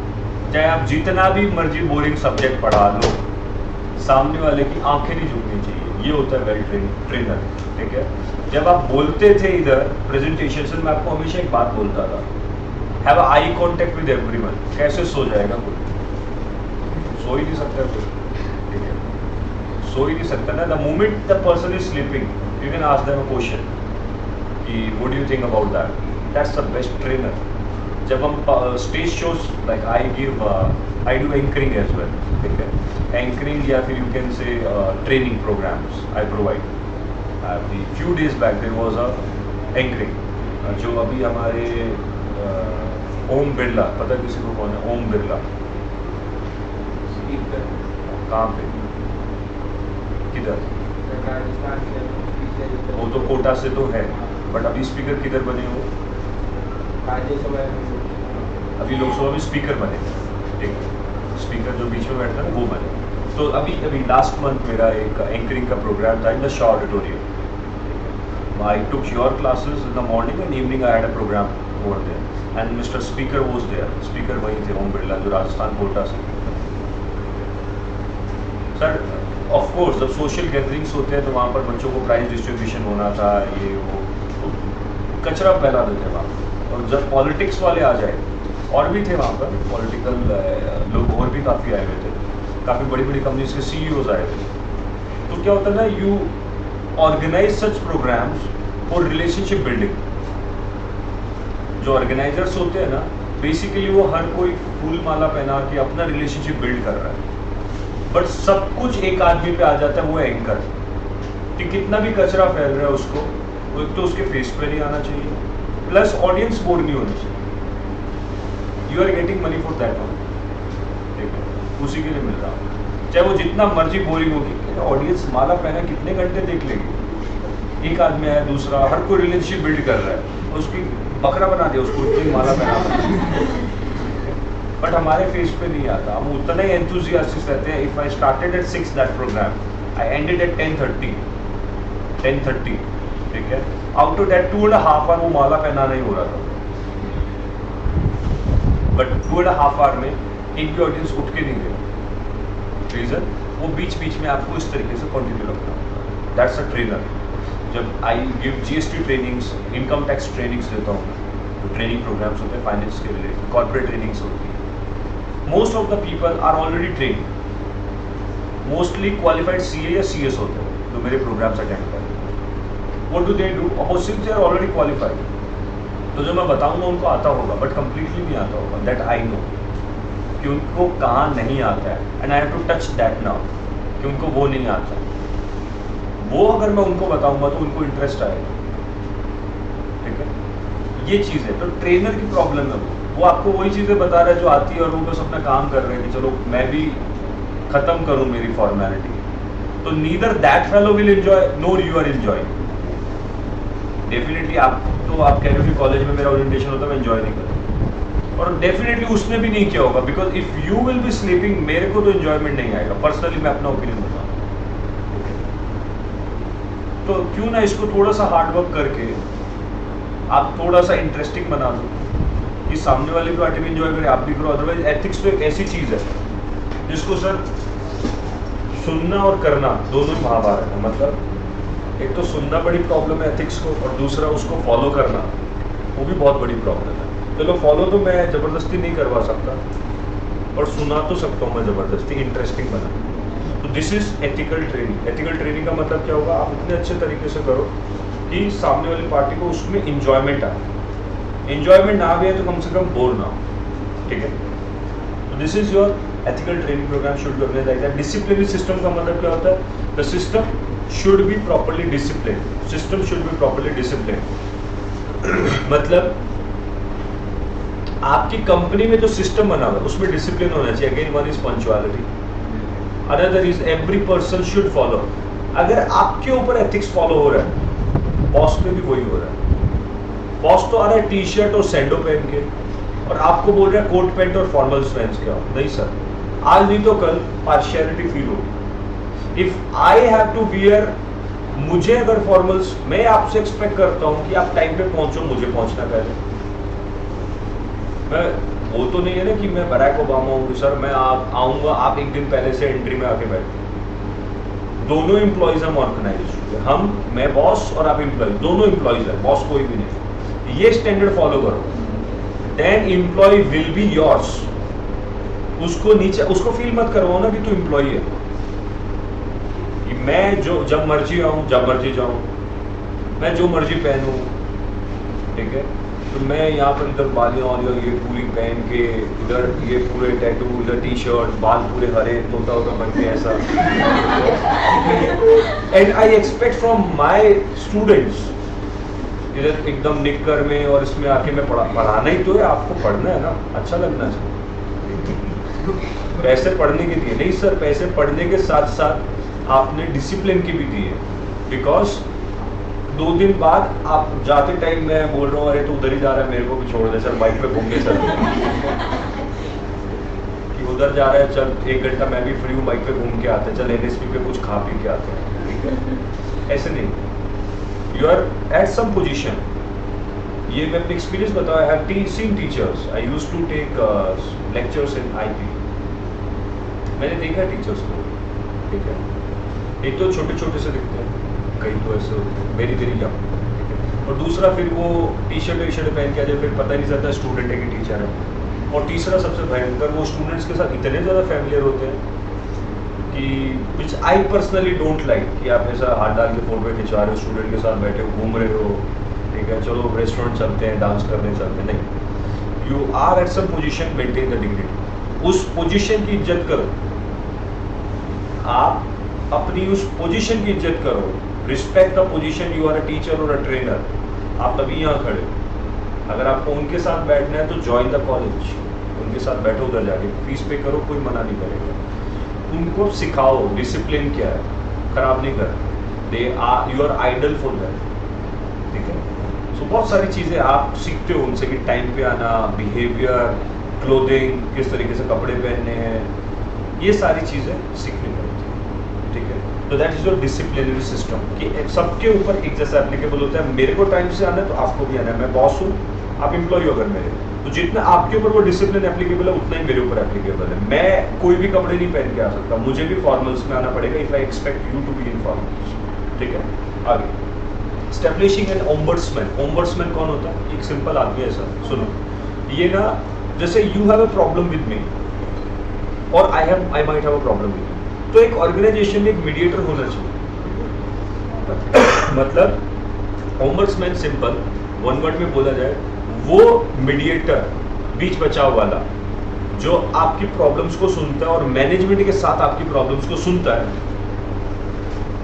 चाहे आप जितना भी मर्जी बोरिंग सब्जेक्ट पढ़ा लो, सामने वाले की आंखें नहीं झुकनी चाहिए, ये होता है वेल ट्रेनर, ठीक है। जब आप बोलते थे इधर प्रेजेंटेशन में, मैं आपको हमेशा एक बात बोलता था, have eye contact with everyone. कैसे सो जाएगा कोई? सो ही नहीं सकता कोई, ठीक है, सो ही नहीं सकता ना। The moment the person is sleeping you can ask them a question कि what do you think about that, that's the best trainer. जब हम stage shows like I do anchoring as well, ठीक है, एंकरिंग या फिर you can say training programs I provide. Few days back there was a anchoring, जो अभी हमारे ओम बिरला, पता किसी को कौन है ओम बिरला? कहाँ पे, किधर? वो तो कोटा से तो है, बट अभी स्पीकर किधर बने हो? अभी लोकसभा में स्पीकर बने, ठीक है, स्पीकर जो बीच में बैठता है वो बने। तो अभी लास्ट मंथ मेरा एक एंकरिंग का प्रोग्राम था in the Shaw auditorium. I took your classes in the morning and evening, I had a program over there and mister speaker was there. Speaker वही थे ओम बिरला, जो राजस्थान कोटा से। सर ऑफ कोर्स जब social gatherings होते हैं तो वहाँ पर बच्चों को प्राइज डिस्ट्रीब्यूशन होना था, ये वो तो कचरा फैला देते हैं वहाँ। और जब पॉलिटिक्स वाले आ जाए, और भी थे वहाँ पर पॉलिटिकल लोग, और भी काफ़ी आए हुए थे, काफ़ी बड़ी बड़ी कंपनीज के सीईओज आए थे। तो क्या होता है ना, you organize such programs for relationship building. जो ऑर्गेनाइजर्स होते हैं ना, बेसिकली वो हर कोई फूल माला पहना के अपना रिलेशनशिप बिल्ड कर रहा है, बट सब कुछ एक आदमी पे आ जाता है, वो एंकर, कि कितना भी कचरा फैल रहा है उसको, वो एक तो उसके फेस पे नहीं आना चाहिए, प्लस ऑडियंस बोर नहीं होनी चाहिए। You are getting money for that one, ठीक है, उसी के लिए मिल रहा है। चाहे वो जितना मर्जी बोरिंग होगी, ऑडियंस माला पहना कितने घंटे देख लेगी। एक आदमी आया, दूसरा, हर कोई रिलेशनशिप बिल्ड कर रहा है, उसकी बकरा बना दिया उसको, इतनी माला पहना। बट हमारे फेस पे नहीं आता। हम उतना ही एंथुजियास्टिक रहते हैं। If I started at 6 that program, I ended at 10:30, ठीक है। आउट ऑफ दैट 2.5 आवर वो माला पहनाना ही हो रहा था, बट 2.5 आवर में एक भी ऑडियंस उठ के नहीं गया। रीजन, वो बीच बीच में आपको इस तरीके से कंटिन्यू रखना होता है। That's a trainer. जब I give GST trainings, income tax trainings देता हूँ, तो ट्रेनिंग प्रोग्राम्स होते हैं फाइनेंस के रिलेटेड, कॉर्पोरेट ट्रेनिंग्स होती है। Most of the people are already train, mostly qualified CA या CS होते हैं जो मेरे प्रोग्राम्स अटेंड करते हैं। What do they do? Since they are already qualified, तो जो मैं बताऊंगा उनको आता होगा, बट कंप्लीटली नहीं आता होगा। दैट आई नो कि उनको कहाँ नहीं आता है, and I have to touch that now कि उनको वो नहीं आता है। वो अगर मैं उनको बताऊंगा तो उनको इंटरेस्ट आएगा, ठीक है। ये चीज़ है। तो ट्रेनर की प्रॉब्लम है, वो आपको वही चीज़ें बता रहा है जो आती है, और वो बस अपना काम कर रहे हैं कि चलो मैं भी खत्म करूं मेरी फॉर्मेलिटी। तो neither that fellow will enjoy nor you are enjoying. Definitely आप कह रहे हो कि कॉलेज में मेरा ओरिएंटेशन होता है, मैं एंजॉय नहीं करता, और डेफिनेटली उसने भी नहीं किया होगा, because if you will B sleeping, मेरे को तो एंजॉयमेंट नहीं आएगा। पर्सनली मैं अपना ओपिनियन बताऊँ, तो क्यों ना इसको थोड़ा सा हार्ड वर्क करके आप थोड़ा सा इंटरेस्टिंग बना दो कि सामने वाली पार्टी भी एंजॉय करे, आप भी करो। अदरवाइज एथिक्स तो एक ऐसी चीज़ है जिसको सर सुनना और करना दोनों ही महाभारत है। मतलब एक तो सुनना बड़ी प्रॉब्लम है एथिक्स को, और दूसरा उसको फॉलो करना वो भी बहुत बड़ी प्रॉब्लम है। चलो फॉलो तो मैं ज़बरदस्ती नहीं करवा सकता, और सुना तो सकता हूँ मैं ज़बरदस्ती, इंटरेस्टिंग बना। तो this is ethical training. Ethical training का मतलब क्या होगा? आप इतने अच्छे तरीके से करो कि सामने वाली पार्टी को उसमें इंजॉयमेंट आए। इंजॉयमेंट ना भी है तो कम से कम बोर ना हो, ठीक है। तो this is your ethical training program should be organized like that. Disciplinary system का मतलब क्या होता है? The system should be properly discipline. System should be properly discipline मतलब आपकी कंपनी में जो सिस्टम बना हुआ है उसमें डिसिप्लिन होना चाहिए। Again, one is punctuality, another is every person should follow. अगर आपके ऊपर एथिक्स फॉलो हो रहा है, बॉस पे भी वही हो रहा है। बॉस तो आ रहा है टी-शर्ट और सैंडो पहन के, और आपको बोल रहा है कोट पैंट और फॉर्मल्स पहन के आओ। नहीं सर, आज नहीं तो कल पार्शियलिटी फील होगी। If I have to wear, मुझे अगर फॉर्मल्स, मैं आपसे एक्सपेक्ट करता हूं कि आप टाइम पे पहुंचो, मुझे पहुंचना पहले। मैं वो तो नहीं है ना कि मैं बराक ओबामा हूँ कि सर मैं आऊंगा, आप एक दिन पहले से एंट्री में आके बैठे। दोनों एम्प्लॉइज हम ऑर्गेनाइजेशन, हम, मैं बॉस और आप एम्प्लॉइज, दोनों एम्प्लॉइज है, बॉस कोई भी नहीं। ये स्टैंडर्ड फॉलो करो, then employ will be yours. उसको नीचे, उसको फील मत करवाओ ना कि तू एम्प्लॉय है, कि मैं जो जब मर्जी आऊँ, जब मर्जी जाऊँ, मैं जो मर्जी पहनूँ, ठीक है। तो मैं यहाँ पर इधर बालियाँ और ये पूरी पहन के, इधर ये पूरे टैटू, इधर टी-शर्ट, बाल पूरे हरे तोता बन के ऐसा। And I expect from my students, इधर एकदम निक्कर में और इसमें आके मैं पढ़ाना ही तो है, आपको पढ़ना है ना, अच्छा लगना चाहिए। पैसे पढ़ने के दिए नहीं सर, पैसे पढ़ने के साथ साथ आपने डिसिप्लिन की भी दी है। बिकॉज 2 दिन बाद आप जाते टाइम मैं बोल रहा हूँ अरे तू उधर ही जा रहा है, मेरे को भी छोड़ दे सर, बाइक पे घूम के सर कि उधर जा रहा है, चल 1 घंटा मैं भी फ्री हूँ, बाइक पे घूम के आते हैं, चल NSP पे कुछ खा पी के आते हैं, ठीक है। ऐसे नहीं, you are at some position. ये मैं अपनी एक्सपीरियंस बताया, I have seen teachers, I used to take lectures in IP। मैंने देखा टीचर्स को, ठीक है, एक तो छोटे छोटे से दिखते हैं, कई तो ऐसे मेरी यंग, ठीक है, और दूसरा फिर वो टी-शर्ट पहन के आ जाए, फिर पता नहीं चलता स्टूडेंट है कि टीचर है। और तीसरा सबसे भयंकर, वो स्टूडेंट्स के साथ इतने ज़्यादा फैमिलियर होते हैं कि विच आई पर्सनली डोंट लाइक, कि आप ऐसा हाथ डाल के फोटो खिंचा रहे हो, स्टूडेंट के साथ बैठे हो, घूम रहे हो, ठीक है, चलो रेस्टोरेंट चलते हैं, डांस करने चलते हैं, नहीं। You are at some position, maintain the dignity. उस पोजिशन की इज्जत करो, आप अपनी उस पोजिशन की इज्जत करो। Respect the position, you are a teacher और अ ट्रेनर, आप तभी यहाँ खड़े। अगर आपको उनके साथ बैठना है तो ज्वाइन द कॉलेज, उनके साथ बैठो, उधर जाके फीस पे करो, कोई मना नहीं करेगा। उनको सिखाओ डिसिप्लिन क्या है, खराब नहीं कर, they are you are idol for that, ठीक है। सो बहुत सारी चीज़ें आप सीखते हो उनसे, कि टाइम पे आना, बिहेवियर, क्लोथिंग, किस तरीके से कपड़े पहनने हैं, ये सारी चीज़ें सीखनी पड़ती है, ठीक है। तो that is your disciplinary system कि सबके ऊपर एक जैसा एप्लीकेबल होता है। मेरे को टाइम से आना है तो आपको भी आना है, मैं बॉस हूँ, आप एम्प्लॉय हो अगर मेरे, तो जितना आपके ऊपर वो डिसिप्लिन एप्लीकेबल है उतना ही मेरे ऊपर एप्लीकेबल है। मैं कोई भी कपड़े नहीं पहन के आ सकता, मुझे भी फॉर्मल्स में आना पड़ेगा if I expect you to be in formals, ठीक है। आगे स्टैब्लिशिंग एन ओम्बड्समैन। ओम्बड्समैन कौन होता है? एक सिंपल आदमी है सर, सुनो, ये ना जैसे you have a problem with me और I might have a problem with you, तो एक ऑर्गेनाइजेशन में एक मीडिएटर होना चाहिए। मतलब ओम्बड्समैन सिंपल वन वर्ड में बोला जाए, वो मीडिएटर, बीच बचाव वाला, जो आपकी प्रॉब्लम्स को सुनता है और मैनेजमेंट के साथ आपकी प्रॉब्लम्स को सुनता है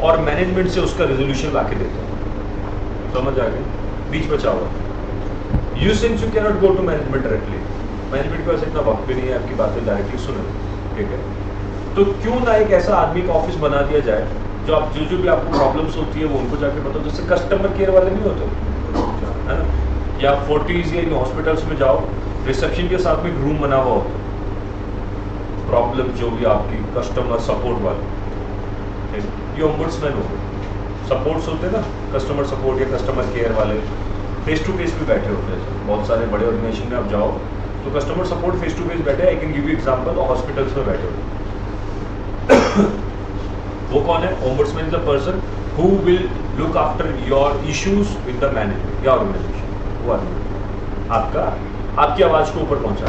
और मैनेजमेंट से उसका रेजोल्यूशन लाके देता है। समझ आ गया? बीच बचाव। You since you can not go to management directly, management के पास इतना वक्त भी नहीं है आपकी बातें डायरेक्टली सुने, ठीक है। तो क्यों ना एक ऐसा आदमी का ऑफिस बना दिया जाए जो आप जो भी आपको प्रॉब्लम्स होती है वो उनको जाके बताओ, जैसे कस्टमर केयर वाले नहीं होते, है ना, या 40s या इन हॉस्पिटल्स में जाओ, रिसेप्शन के साथ में एक रूम बना हुआ होता है, प्रॉब्लम जो भी आपकी कस्टमर सपोर्ट वाले, ये ओम्बड्समैन हो गए। सपोर्ट्स होते हैं ना, कस्टमर सपोर्ट या कस्टमर केयर वाले, फेस टू फेस भी बैठे होते हैं। बहुत सारे बड़े ऑर्गेनाइजेशन में आप जाओ तो customer support face to face बैठे, I can give you example, hospitals में बैठे होते। वो कौन है? Ombudsman is the person who will look after your issues with the management या ऑर्गेनाइजेशन। वो आदमी आपका आपकी आवाज को ऊपर पहुंचा,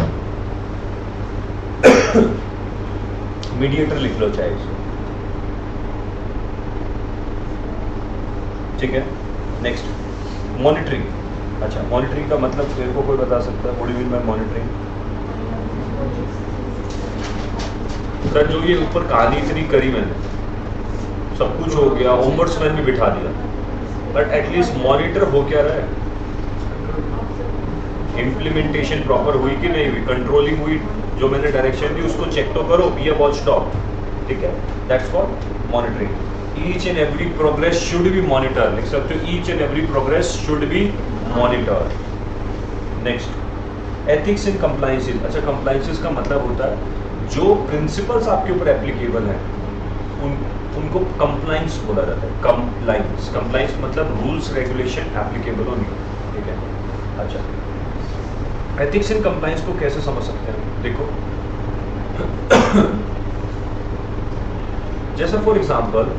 मीडिएटर लिख लो चाहे इसे, ठीक है। Next monitoring. अच्छा, मॉनिटरिंग का मतलब मेरे को कोई बता सकता है? What do you mean by monitoring? Sir जो ये ऊपर कहानी इतनी करी मैंने, सब कुछ हो गया, ओम्बड्समैन भी बिठा दिया, बट एटलीस्ट मॉनिटर हो क्या रहा है? इम्प्लीमेंटेशन प्रॉपर हुई कि नहीं हुई, कंट्रोलिंग हुई, जो मैंने डायरेक्शन दी उसको चेक तो करो, बी अ वॉच डॉग, ठीक है। That's called monitoring. Each and every progress should be monitor, लिख सकते हो, each and every progress should be monitor. Next ethics in compliances. अच्छा, कंप्लायंसेस का मतलब होता है जो प्रिंसिपल्स आपके ऊपर एप्लीकेबल हैं उनको कंप्लायंस बोला जाता है। कंप्लायंस, कंप्लायंस मतलब रूल्स रेगुलेशन एप्लीकेबल होनी, ठीक है। अच्छा, एथिक्स इन कंप्लायंस को कैसे समझ सकते हैं? देखो, जैसे फॉर एग्जांपल,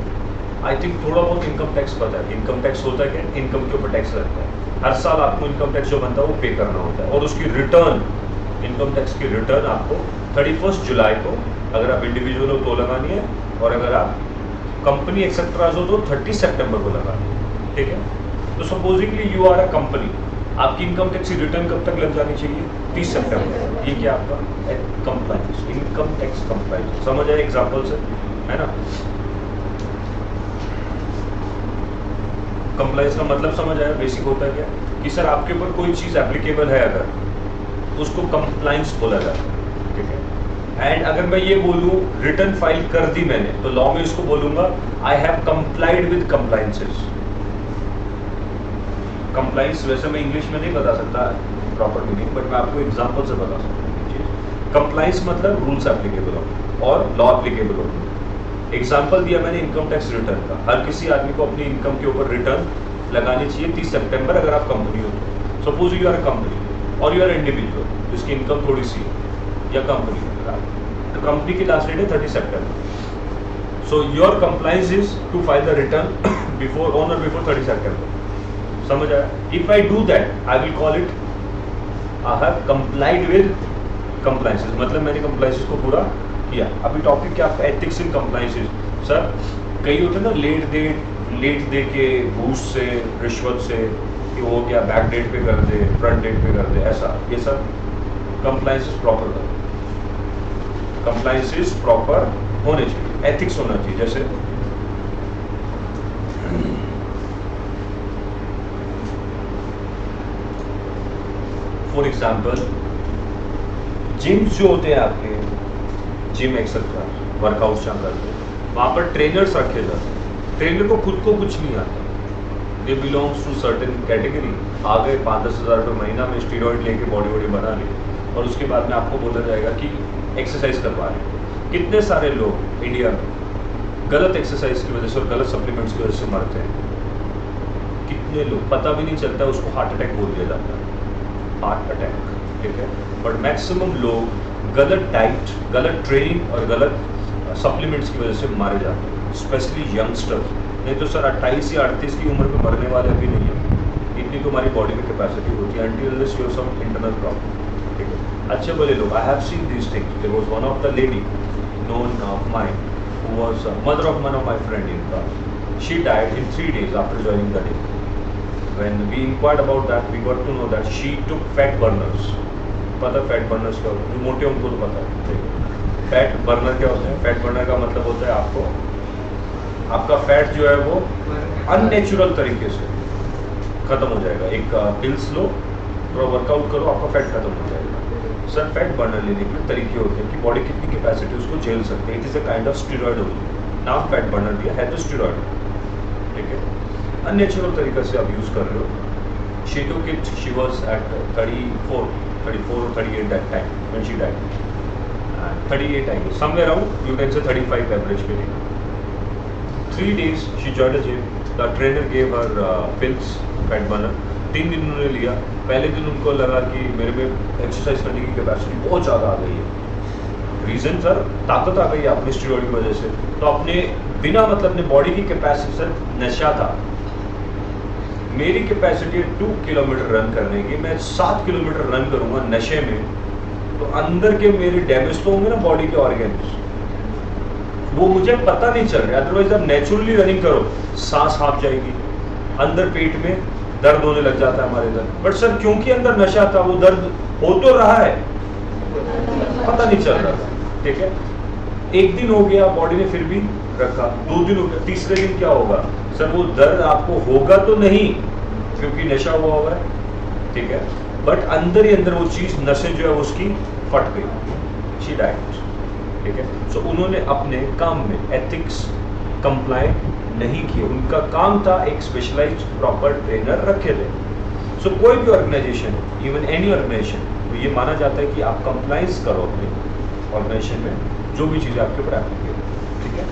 आई थिंक थोड़ा बहुत इनकम टैक्स पता है। इनकम टैक्स होता है क्या? इनकम के ऊपर टैक्स लगता है, हर साल आपको इनकम टैक्स जो बनता है वो पे करना होता है, और उसकी रिटर्न, इनकम टैक्स की रिटर्न आपको 31 जुलाई को, अगर आप इंडिविजुअल हो तो लगानी है, और अगर आप कंपनी एक्सेट्राज हो तो 30 सितंबर को लगानी है, ठीक है। तो supposingly you are a company, आपकी इनकम टैक्स की रिटर्न कब तक लग जानी चाहिए? 30 सितंबर। ये क्या आपका कंप्लायंस, इनकम टैक्स कंप्लायंस। समझ आए एग्जांपल से, है ना। कंप्लायंस का मतलब समझ आया? बेसिक होता है क्या कि सर आपके ऊपर कोई चीज एप्लीकेबल है अगर, उसको कंप्लायंस बोला जाता है, ठीक है। एंड अगर मैं ये बोलूं रिटर्न फाइल कर दी मैंने, तो लॉ में इसको बोलूंगा आई have complied with compliances. Compliance वैसे मैं इंग्लिश में नहीं बता सकता प्रॉपर मीनिंग, बट मैं आपको एग्जांपल से बता सकता हूँ। कंप्लायंस मतलब रूल्स एप्लीकेबल हो और लॉ एप्लीकेबल हो। एग्जांपल दिया मैंने इनकम टैक्स रिटर्न का, हर किसी आदमी को अपनी इनकम के ऊपर रिटर्न लगानी चाहिए 30 सितंबर अगर आप कंपनी हो तो। Suppose you are a company और यू आर इंडिविजुअल, जिसकी इनकम थोड़ी सी है, या कंपनी, तो कंपनी की लास्ट डेट है 30 सितंबर। So your compliance is to file the return before on or before 30 सितंबर। समझ आया? If I do that I will call it I have complied with compliances, मतलब मैंने कंप्लायंसेस को पूरा किया। अभी टॉपिक क्या आपका? Ethics in compliances. सर कई होते हैं ना लेट दे के घूस से, रिश्वत से, कि वो क्या बैक डेट पे कर दे, फ्रंट डेट पे कर दे, ऐसा, ये सब कंप्लायंसेस प्रॉपर कर, कंप्लायंसेस प्रॉपर होने चाहिए, एथिक्स होना चाहिए। जैसे फॉर एग्जाम्पल जिम्स जो होते हैं आपके, जिम एक्सेट्रा, वर्कआउट चल रहे हैं, वहाँ पर ट्रेनर्स रखे जाते हैं। ट्रेनर को खुद को कुछ नहीं आता, they belongs to certain category. आ गए 5-10 हज़ार रुपये महीना में स्टीरॉइड लेके बॉडी बना ली, और उसके बाद में आपको बोला जाएगा कि एक्सरसाइज करवा रहे हैं। कितने सारे लोग इंडिया में गलत एक्सरसाइज की वजह से और गलत सप्लीमेंट्स की वजह से मरते हैं। कितने लोग पता भी नहीं चलता, उसको हार्ट अटैक बोल दिया जाता है, हार्ट अटैक, ठीक है। बट मैक्सिमम लोग गलत डाइट, गलत ट्रेनिंग और गलत सप्लीमेंट्स की वजह से मारे जाते हैं, स्पेशली यंगस्टर्स। नहीं तो सर 28 या 38 की उम्र में मरने वाले भी नहीं है, इतनी तो हमारी बॉडी में कैपेसिटी होती है until unless you have some internal problem, ठीक है। अच्छे भले लोग, आई have scene these things. There was one of the lady known of mine who was mother of one of my friend in class. She died in 3 days after joining the day. When we inquired about that, we got to know that she took fat burners. पता fat Berners क्या होता है? मोटे उनको तो पता है। Fat burner क्या होता है? फैट बर्नर का मतलब होता है आपको आपका फैट जो है वो अननेचुरल तरीके से खत्म हो जाएगा। एक पिल्स लो, थोड़ा वर्कआउट करो, आपका फैट खत्म हो जाएगा। सर फैट बर्नर लेने के तरीके होते हैं कि बॉडी कितनी कैपेसिटी उसको झेल सकते हैं। It is a kind of steroid होती नाम फैट बर्नर दिया है तो स्टेरॉइड, ठीक है। अननेचुरल तरीके से आप यूज़ कर रहे हो। She took it, she was at 38 that time when she died. 38 I guess, somewhere around you can say 35 average पे थी। 3 days she joined a gym. The trainer gave her pills, fat burner. 3 दिन उन्होंने लिया। पहले दिन उनको लगा कि मेरे में एक्सरसाइज करने की कैपेसिटी बहुत ज़्यादा आ गई है। रीज़न सर ताकत आ गई है अपने स्टेरॉइड की वजह से। तो अपने बिना मतलब अपने बॉडी की कैपेसिटी सर नशा था। मेरी कैपेसिटी 2 किलोमीटर रन करने की, मैं 7 किलोमीटर रन करूँगा नशे में, तो अंदर के मेरे डैमेज तो होंगे ना बॉडी के ऑर्गन्स, वो मुझे पता नहीं चल रहा। अदरवाइज आप नेचुरली रनिंग करो, सांस हाँफ जाएगी, अंदर पेट में दर्द होने लग जाता है हमारे इधर। बट सर क्योंकि अंदर नशा था, वो दर्द हो तो रहा है, पता नहीं चल रहा था, ठीक है। 1 दिन हो गया, बॉडी ने फिर भी रखा, 2 दिन हो गया, तीसरे दिन क्या होगा सर? वो दर्द आपको होगा तो नहीं क्योंकि नशा हुआ हुआ है, ठीक है, बट अंदर ही अंदर वो चीज़ नसें जो है उसकी फट गई, शी डाइड, ठीक है। सो उन्होंने अपने काम में एथिक्स कंप्लाइंट नहीं किए। उनका काम था एक स्पेशलाइज्ड प्रॉपर ट्रेनर रखे थे। सो कोई भी ऑर्गेनाइजेशन, इवन एनी ऑर्गेनाइजेशन, तो ये माना जाता है कि आप कंप्लाइंस करो अपने ऑर्गेनाइजेशन में जो भी चीज़ें आपके ऊपर एप्लीकेबल, ठीक है।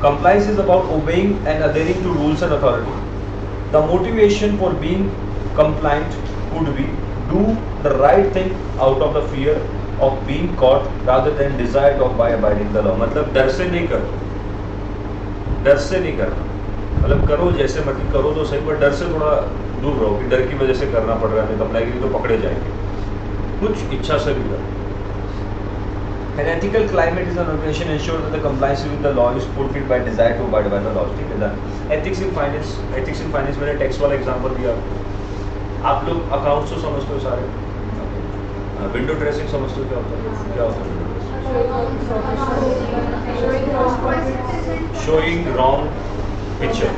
Compliance is about obeying and adhering to rules and authority. The motivation for being compliant could be do the right thing out of the fear of being caught rather than desire to abiding the law. मतलब डर से नहीं करो, डर से नहीं करना, मतलब करो जैसे मर्जी करो तो सही, पर डर से थोड़ा दूर रहो कि डर की वजह से करना पड़ रहा है, कंप्लाई के लिए तो पकड़े जाएंगे। कुछ इच्छा से भी करो। An ethical climate is an organization ensures that the compliance with the law is fulfilled by desire to abide by the laws, ठीक है ना। Ethics in finance मैंने टैक्स वाला एग्जांपल दिया। आप लोग अकाउंट्स तो समझते हो सारे, विंडो ड्रेसिंग समझते हो क्या होता है? क्या होता है? शोइंग रॉन्ग पिक्चर,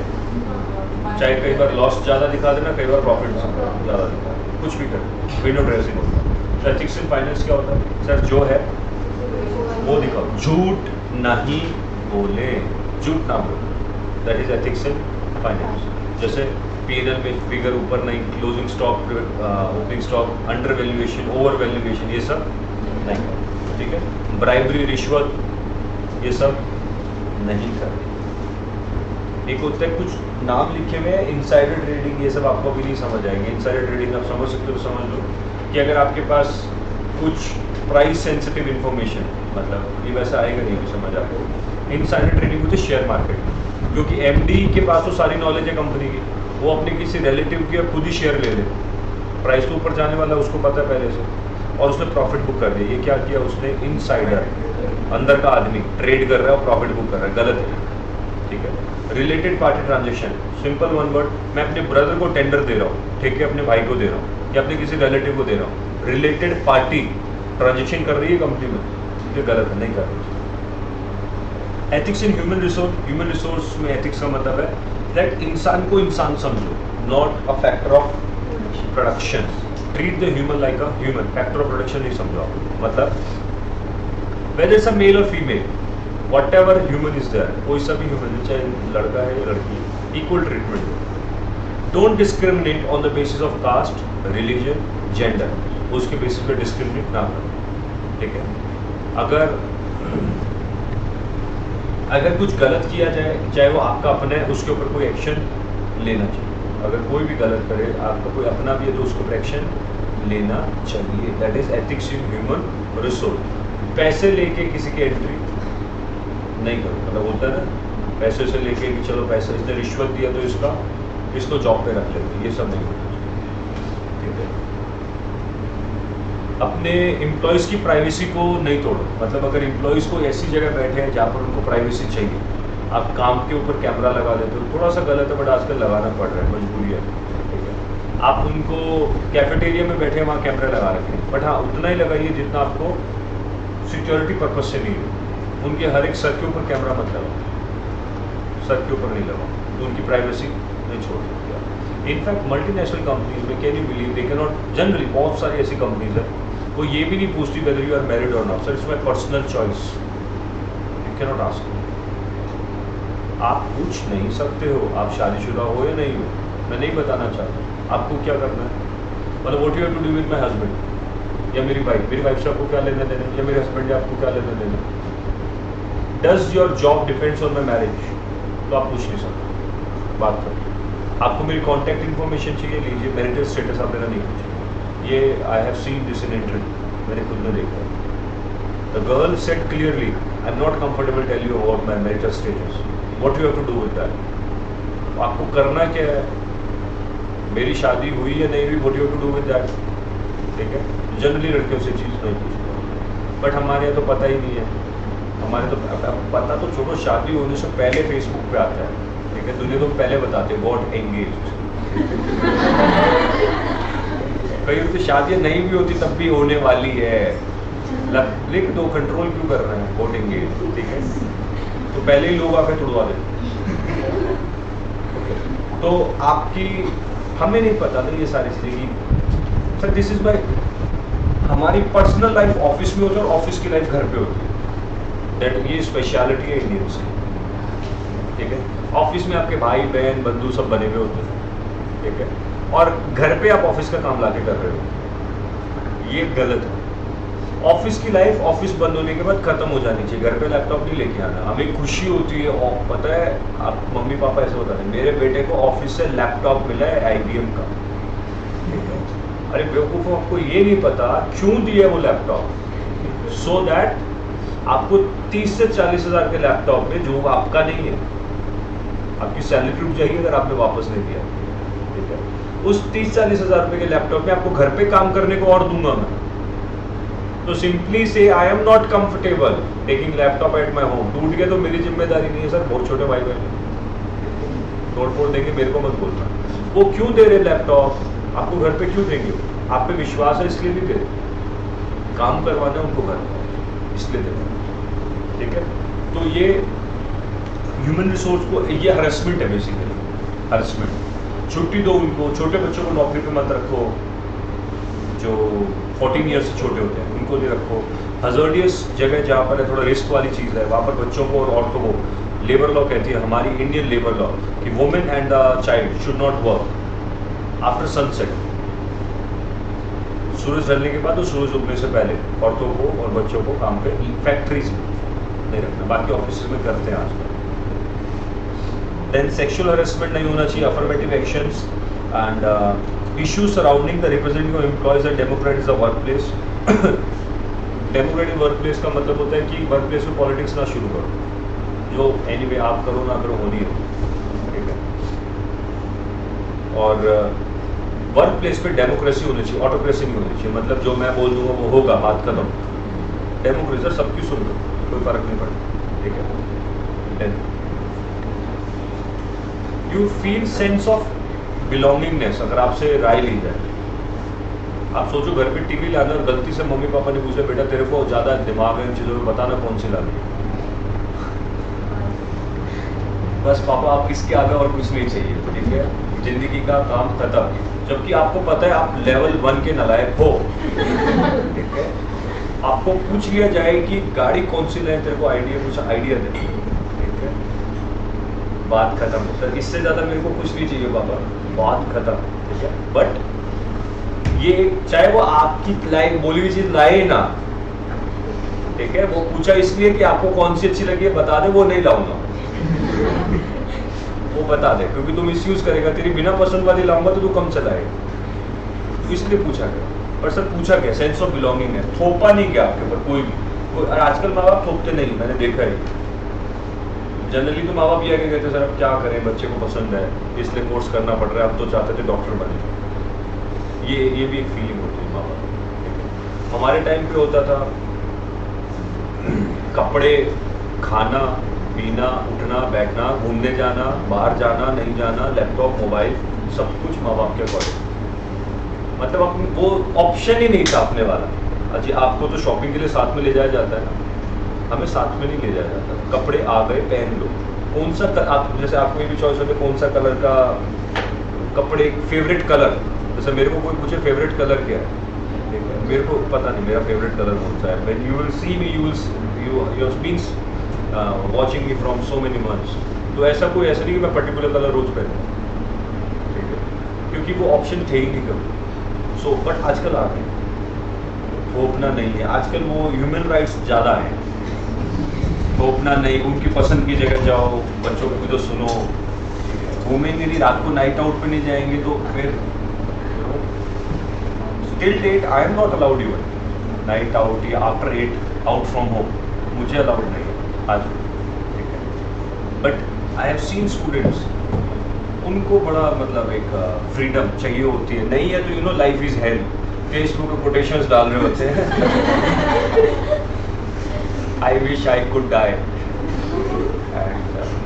चाहे कई बार लॉस ज़्यादा दिखा देना, कई बार प्रॉफिट ज़्यादा दिखा, कुछ भी कर विंडो ड्रेसिंग होता है। तो एथिक्स इन फाइनेंस क्या होता है सर? जो है वो दिखाओ, झूठ नहीं बोले, झूठ ना बोले, that is ethics in finance. जैसे P&L में फिगर ऊपर नहीं, closing stock, opening stock, under valuation, over valuation, ये सब नहीं, ठीक है। ब्राइबरी, रिश्वत, ये सब नहीं करनी। एक होता है कुछ नाम लिखे हुए हैं, इनसाइडर ट्रेडिंग, ये सब आपको भी नहीं समझ आएंगे। इनसाइडर ट्रेडिंग आप समझ सकते हो, समझ लो कि अगर आपके पास कुछ प्राइस सेंसिटिव इन्फॉर्मेशन, मतलब ये वैसा आएगा नहीं भी समझ आपको। इनसाइडर ट्रेडिंग होती है शेयर मार्केट में, क्योंकि एमडी के पास तो सारी नॉलेज है कंपनी की, वो अपने किसी रिलेटिव की खुद ही शेयर ले ले, प्राइस तो ऊपर जाने वाला है उसको पता है पहले से, और उसने प्रॉफिट बुक कर दिया। ये क्या किया उसने? इनसाइडर, अंदर का आदमी ट्रेड कर रहा है और प्रॉफिट बुक कर रहा है, गलत है, ठीक है। Related party transaction, simple one word, मैं अपने ब्रदर को टेंडर दे रहा हूँ, ठीक है, अपने भाई को दे रहा हूँ या अपने किसी रिलेटिव को दे रहा हूँ, रिलेटेड पार्टी ट्रांजेक्शन कर रही है कंपनी में, ये गलत है, नहीं करनी चाहिए। एथिक्स इन ह्यूमन रिसोर्स में एथिक्स का मतलब है दैट इंसान को इंसान समझो, not a factor of production. Treat the human like a human, factor of production नहीं समझो आप। मतलब वेदर इट्स अ मेल और female, whatever human is there, कोई सा भी ह्यूमन, चाहे लड़का है या लड़की है, इक्वल ट्रीटमेंट दो। Don't discriminate on the basis of caste, religion, gender, उसके बेसिस पे डिस्क्रिमिनेट ना करो, ठीक है। अगर कुछ गलत किया जाए, चाहे वो आपका अपना है, उसके ऊपर कोई एक्शन लेना चाहिए। अगर कोई भी गलत करे, आपका कोई अपना भी है, तो उसके ऊपर एक्शन लेना चाहिए। That is ethics in human resource. पैसे लेके किसी की एंट्री नहीं करो, मतलब होता है ना, पैसे से लेके कि चलो पैसे, इसने रिश्वत दिया तो इसको जॉब पे रख लेते, ये सब नहीं होता, ठीक है। अपने एम्प्लॉयज़ की प्राइवेसी को नहीं तोड़ो, मतलब अगर एम्प्लॉयज़ को ऐसी जगह बैठे हैं जहाँ पर उनको प्राइवेसी चाहिए, आप काम के ऊपर कैमरा लगा देते हो, थोड़ा सा गलत है, बट आजकल लगाना पड़ रहा है, मजबूरी है, ठीक है। आप उनको कैफेटेरिया में बैठे हैं, वहाँ कैमरा लगा रखे हैं, बट हाँ उतना ही लगाइए जितना आपको सिक्योरिटी पर्पज से नहीं है। उनके हर एक सर के ऊपर कैमरा मत लगाओ, सर के ऊपर नहीं लगाओ, तो उनकी प्राइवेसी नहीं छोड़ सकते आप। इनफैक्ट मल्टीनेशनल कंपनीज में, can you believe, they can not, generally बहुत सारी ऐसी कंपनीज है, वो ये भी नहीं पूछती वेदर यू आर मैरिड और not, sir it's my personal choice, you can not ask. आप पूछ नहीं सकते हो आप शादीशुदा हो या नहीं हो, मैं नहीं बताना चाहता, आपको क्या करना है, मतलब what you have to do with my husband, या मेरी वाइफ से आपको क्या लेना देना, या मेरे हस्बैंड से आपको क्या लेना देना। Does your job depends on my marriage, तो आप पूछ नहीं सकते, बात करो। आपको मेरी कॉन्टैक्ट इन्फॉर्मेशन चाहिए, लीजिए, मैरिटल स्टेटस आप मेरा नहीं पूछिए, ये I have seen this in interview, मैंने खुद ने देखा। The girl said clearly, I am not comfortable tell you about my marital status, what you have to do with that. आपको करना क्या है, मेरी शादी हुई या नहीं हुई, what you have to do with that, ठीक है। जनरली लड़कियों से चीज़ नहीं पूछते, बट हमारे यहाँ तो पता ही नहीं है, हमारे तो पता तो छोड़ो, शादी होने से पहले फेसबुक पे आता है, ठीक है, दुनिया तो पहले बताते हैं गॉट एंगेज्ड। कई तो शादियाँ नहीं भी होती तब भी होने वाली है, लिख दो, कंट्रोल क्यों कर रहे हैं, गॉट एंगेज्ड, ठीक है, तो पहले ही लोग आके तुड़वा देते। तो आपकी, हमें नहीं पता था ये सारी चीज़ें, सर दिस इज बाय, हमारी पर्सनल लाइफ ऑफिस में होती है और ऑफिस की लाइफ घर पे होती है, दैट ये स्पेशलिटी है इंडियंस की, ठीक है। ऑफिस में आपके भाई बहन बंधु सब बने हुए होते हैं, ठीक है, और घर पे आप ऑफिस का काम लाके कर रहे हो, ये गलत है। ऑफिस की लाइफ ऑफिस बंद होने के बाद खत्म हो जानी चाहिए, घर पे लैपटॉप नहीं लेके आना। हमें खुशी होती है, पता है आप मम्मी पापा ऐसे होता है, मेरे बेटे को ऑफिस से लैपटॉप मिला है IBM का, ठीक है। अरे बेवकूफ़, आपको ये नहीं पता क्यों दिया वो लैपटॉप, सो दैट आपको 30 से 40 हज़ार के लैपटॉप में, जो आपका नहीं है, आपकी सैलरी टूट जाएगी अगर आपने वापस नहीं दिया, ठीक है। उस 30-40 हज़ार रुपये के लैपटॉप में आपको घर पे काम करने को और दूंगा मैं, तो सिंपली से आई am not comfortable taking laptop at my home. टूट गया तो मेरी जिम्मेदारी नहीं है सर, बहुत छोटे भाई बहन तोड़ फोड़ देंगे, मेरे को मत बोलना। वो क्यों दे रहे लैपटॉप, आपको घर पे क्यों देंगे, आप पे विश्वास है इसलिए नहीं दे रहे, काम करवाना है उनको घर इसलिए दे रहे, ठीक है। तो ये ह्यूमन रिसोर्स को, ये हरेसमेंट है बेसिकली, हरेसमेंट। छुट्टी दो उनको, छोटे बच्चों को नौकरी पे मत रखो, जो 14 ईयर से छोटे होते हैं उनको नहीं रखो। हजर्डियस जगह जहाँ पर है, थोड़ा रिस्क वाली चीज़ है, वहाँ पर बच्चों को और औरतों को, लेबर लॉ कहती है हमारी इंडियन लेबर लॉ कि women and the child should not work after sunset, सूरज ढलने के बाद और सूरज उगने से पहले औरतों को और बच्चों को काम पे फैक्ट्रीज में नहीं रखना, बाकी ऑफिस में करते हैं आजकल। देन सेक्सुअल हरेसमेंट नहीं होना चाहिए, affirmative actions and issues surrounding the representative of employees and democratic the workplace. Democratic workplace का मतलब होता है कि वर्कप्लेस में पॉलिटिक्स ना शुरू करो, जो एनीवे आप करो ना करो होनी है, ठीक है। और वर्कप्लेस पे डेमोक्रेसी होनी चाहिए, ऑटोक्रेसी नहीं होनी चाहिए, मतलब जो मैं बोल दूंगा वो होगा, बात खत्म। डेमोक्रेसी सबकी सुन लो, कोई फर्क नहीं पड़ता, ठीक है। You feel sense of belongingness, अगर आपसे राय ली जाए, आप सोचो घर पे टीवी लाना और गलती से मम्मी पापा ने पूछा बेटा तेरे को ज़्यादा दिमाग है इन चीज़ों में, बताना कौन सी लानी है, बस पापा आप इसके आगे और कुछ नहीं चाहिए, ठीक है, जिंदगी का काम खत्म। जबकि आपको पता है आप लेवल 1 के नालायक हो, ठीक है। आपको पूछ लिया जाए कि गाड़ी कौन सी लाए, तेरे को आइडिया, कुछ आइडिया दे, ठीक है। बात खत्म। सर इससे ज़्यादा मेरे को कुछ नहीं चाहिए बाबा, बात खत्म, ठीक है। बट ये चाहे वो आपकी लाइफ बोली हुई चीज़ लाए ना, ठीक है, वो पूछा इसलिए कि आपको कौन सी अच्छी लगी है बता दे, वो नहीं लाऊंगा वो बता दे, क्योंकि तुम मिस यूज करेगा, तेरी बिना पसंद वाली लाऊंगा तो तू कम चलाएगा, तो इसलिए पूछा गया। पर सर पूछा गया, सेंस ऑफ बिलोंगिंग है, थोपा नहीं गया आपके ऊपर कोई भी। और आजकल माँ बाप थोपते नहीं, मैंने देखा है। जनरली तो माँ बाप ये कहते सर अब क्या करें, बच्चे को पसंद है इसलिए कोर्स करना पड़ रहा है, अब तो चाहते थे डॉक्टर बने। ये भी एक फीलिंग होती है माँ बाप। हमारे टाइम पे होता था कपड़े, खाना पीना, उठना बैठना, घूमने जाना, बाहर जाना नहीं जाना, लैपटॉप मोबाइल सब कुछ माँ बाप के अकॉर्डिंग। मतलब वो ऑप्शन ही नहीं था अपने वाला। अजी आपको तो शॉपिंग के लिए साथ में ले जाया जाता है ना, हमें साथ में नहीं ले जाया जाता। कपड़े आ गए पहन लो, कौन सा आप जैसे आपको ये भी चॉइस होती है कौन सा कलर का कपड़े, फेवरेट कलर। जैसे मेरे को कोई पूछे फेवरेट कलर क्या है, ठीक है, मेरे को पता नहीं मेरा फेवरेट कलर कौन सा है। When you will see me you have been watching me from so many months, तो ऐसा नहीं कि मैं पर्टिकुलर कलर रोज पहनूँ, ठीक है, क्योंकि वो ऑप्शन थे ही नहीं कभी। सो बट आजकल आ गए, थोपना नहीं है आजकल, वो ह्यूमन राइट्स ज़्यादा हैं। थोपना नहीं, उनकी पसंद की जगह जाओ, बच्चों को भी तो सुनो, घूमेंगे नहीं, रात को नाइट आउट पे नहीं जाएंगे तो फिर till date I am not allowed even night out या आफ्टर 8 आउट फ्रॉम होम, मुझे अलाउड नहीं है आज, ठीक है। But I have seen students, उनको बड़ा मतलब एक फ्रीडम चाहिए होती है, नहीं है तो you know life is hell, Facebook पे कोटेशंस डाल रहे होते हैं I wish I could die and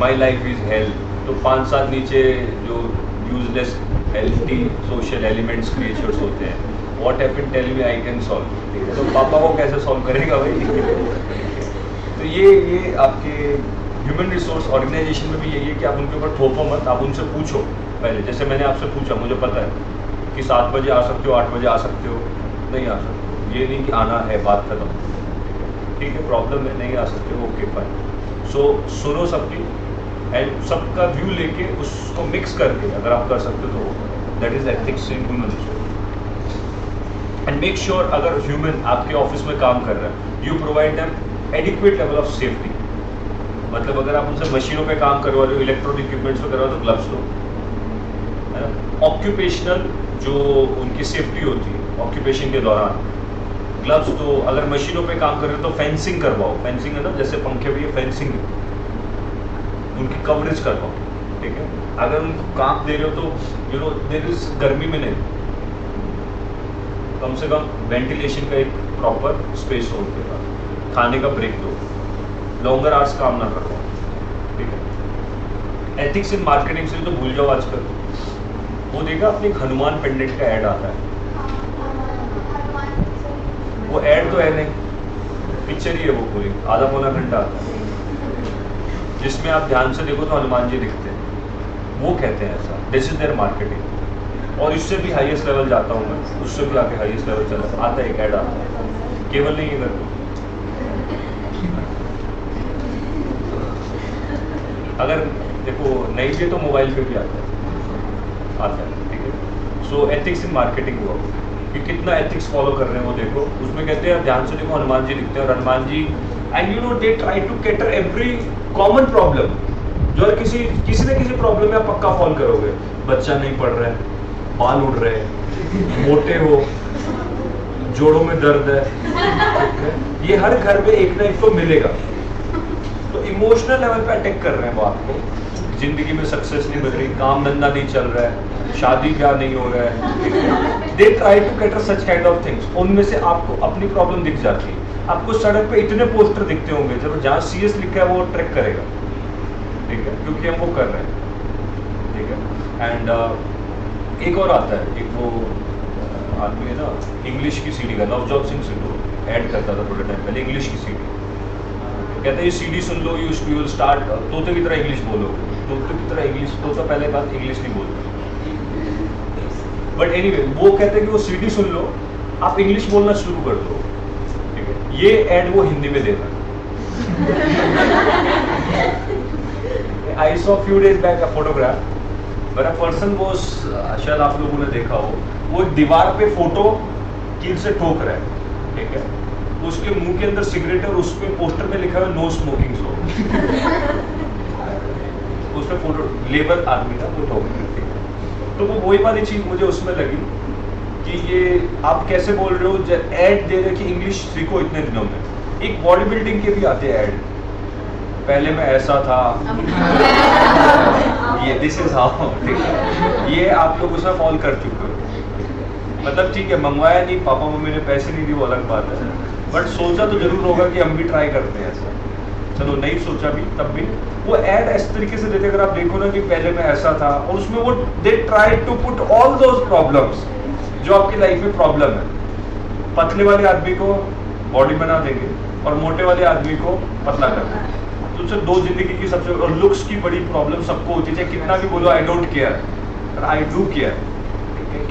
my life is hell. तो 5 साल नीचे जो useless healthy social elements creatures होते हैं, what happened tell me I can solve, तो पापा को कैसे सॉल्व करेगा भाई तो ये आपके ह्यूमन रिसोर्स ऑर्गेनाइजेशन में भी यही है कि आप उनके ऊपर थोपो मत, आप उनसे पूछो पहले। जैसे मैंने आपसे पूछा, मुझे पता है कि 7 बजे आ सकते हो, 8 बजे आ सकते हो, नहीं आ सकते, ये नहीं कि आना है बात खत्म, ठीक है, प्रॉब्लम है नहीं आ सकते हो, ओके फाइन। सो सुनो सबकी एंड सबका व्यू लेके उसको मिक्स करके अगर आप कर सकते हो तो that is ethics in human resource. And make sure अगर ह्यूमन आपके ऑफिस में काम कर रहा है, you provide them adequate level of safety. मतलब अगर आप उनसे मशीनों पे काम करवा रहे हो, इलेक्ट्रॉनिक इक्विपमेंट्स पे करवा तो ग्लव्स लो, है ना। ऑक्यूपेशनल जो उनकी सेफ्टी होती है ऑक्यूपेशन के दौरान, ग्लव्स। तो अगर मशीनों पे काम कर रहे हो तो फेंसिंग करवाओ, फेंसिंग है ना, जैसे पंखे भी है फेंसिंग, उनकी कवरेज करवाओ, ठीक है। अगर उनको काम दे रहे हो तो यू नो देयर इज गर्मी में नहीं, कम से कम वेंटिलेशन का एक प्रॉपर स्पेस हो उनके पास, खाने का ब्रेक दो, लॉन्गर आवर्स काम ना करो, ठीक है। एथिक्स इन मार्केटिंग से तो भूल जाओ आजकल। वो देखा अपने हनुमान पेंडेंट का ऐड आता है, वो ऐड तो है नहीं, पिक्चर ही है वो पूरी, आधा पौना घंटा आता है, जिसमें आप ध्यान से देखो तो हनुमान जी दिखते हैं। वो कहते हैं ऐसा, दिस इज देयर मार्केटिंग। और इससे भी हाईएस्ट लेवल जाता हूँ मैं, उससे भी आके हाईएस्ट लेवल चला आता है, एक ऐड आता है, केवल नहीं इधर। अगर देखो नहीं भी तो मोबाइल पे भी आता है, ठीक है। सो एथिक्स इन मार्केटिंग हुआ कि कितना एथिक्स फॉलो कर रहे हैं वो देखो। उसमें कहते हैं ध्यान से देखो, हनुमान जी दिखते हैं, और Hanuman ji and you know they try to cater every common problem, जो है किसी न किसी प्रॉब्लम में आप पक्का फॉल करोगे। बच्चा नहीं पढ़ रहा है, बाल उड़ रहे हैं, मोटे हो, जोड़ों में दर्द है, ये हर घर में एक ना एक तो मिलेगा। तो इमोशनल लेवल पे अटैक कर रहे हैं वो आपको, जिंदगी में सक्सेस नहीं मिल रही, काम धंधा नहीं चल रहा है, शादी ब्याह नहीं हो रहा है, they try to cater such kind of things. उनमें से आपको अपनी प्रॉब्लम दिख जाती है। आपको सड़क पे इतने पोस्टर दिखते होंगे, जब जहाँ CS लिखा है वो ट्रैक करेगा, ठीक है, क्योंकि हम वो कर रहे हैं, ठीक है। एंड एक और आता है, एक वो आदमी है ना इंग्लिश की CD का, नवजोत सिंह सिद्धू ऐड करता था थोड़े टाइम पहले, इंग्लिश की CD कहते हैं ये CD soon low, you will start तोते की तरह इंग्लिश बोलोगे, तोते की तरह इंग्लिश, तोता पहले बात इंग्लिश नहीं बोलता, बट एनीवे वो कहते हैं कि वो CD सुन लो, आप इंग्लिश बोलना शुरू कर दो, ठीक है। ये ऐड वो हिंदी में दे रहा है आई saw few days back a photograph मेरा पर्सन वो शायद आप लोगों ने देखा हो, वो दीवार पे फोटो कील से ठोक रहा है, ठीक है, उसके मुंह के अंदर सिगरेट है और उस पे पोस्टर पे लिखा है नो स्मोकिंग जोन। उसमें फोटो लेबर आदमी था वो ठोक रहे थे। तो वो वही वाली चीज मुझे उसमें लगी कि ये आप कैसे बोल रहे हो, ऐड दे रहे कि इंग्लिश सीखो इतने दिनों में। एक बॉडी बिल्डिंग के भी आते हैं ऐड, पहले मैं ऐसा था, ये दिस इज हाउ, ठीक है, ये आप लोग उसमें फॉल कर चुके हो। मतलब ठीक है, मंगवाया नहीं, पापा मम्मी ने पैसे नहीं दिए, वो अलग बात है, बट सोचा तो जरूर होगा कि हम भी ट्राई करते हैं ऐसा। चलो नहीं सोचा भी, तब भी वो ऐड इस तरीके से देते, अगर आप देखो ना कि पहले मैं ऐसा था, और उसमें वो they try to put all those problems जो आपकी लाइफ में प्रॉब्लम है। पतले वाले आदमी को बॉडी बना देंगे और मोटे वाले आदमी को पतला कर देंगे। तो सर दो जिंदगी की सबसे, और लुक्स की बड़ी प्रॉब्लम सबको होती है, कितना भी बोलो I don't care, I do care,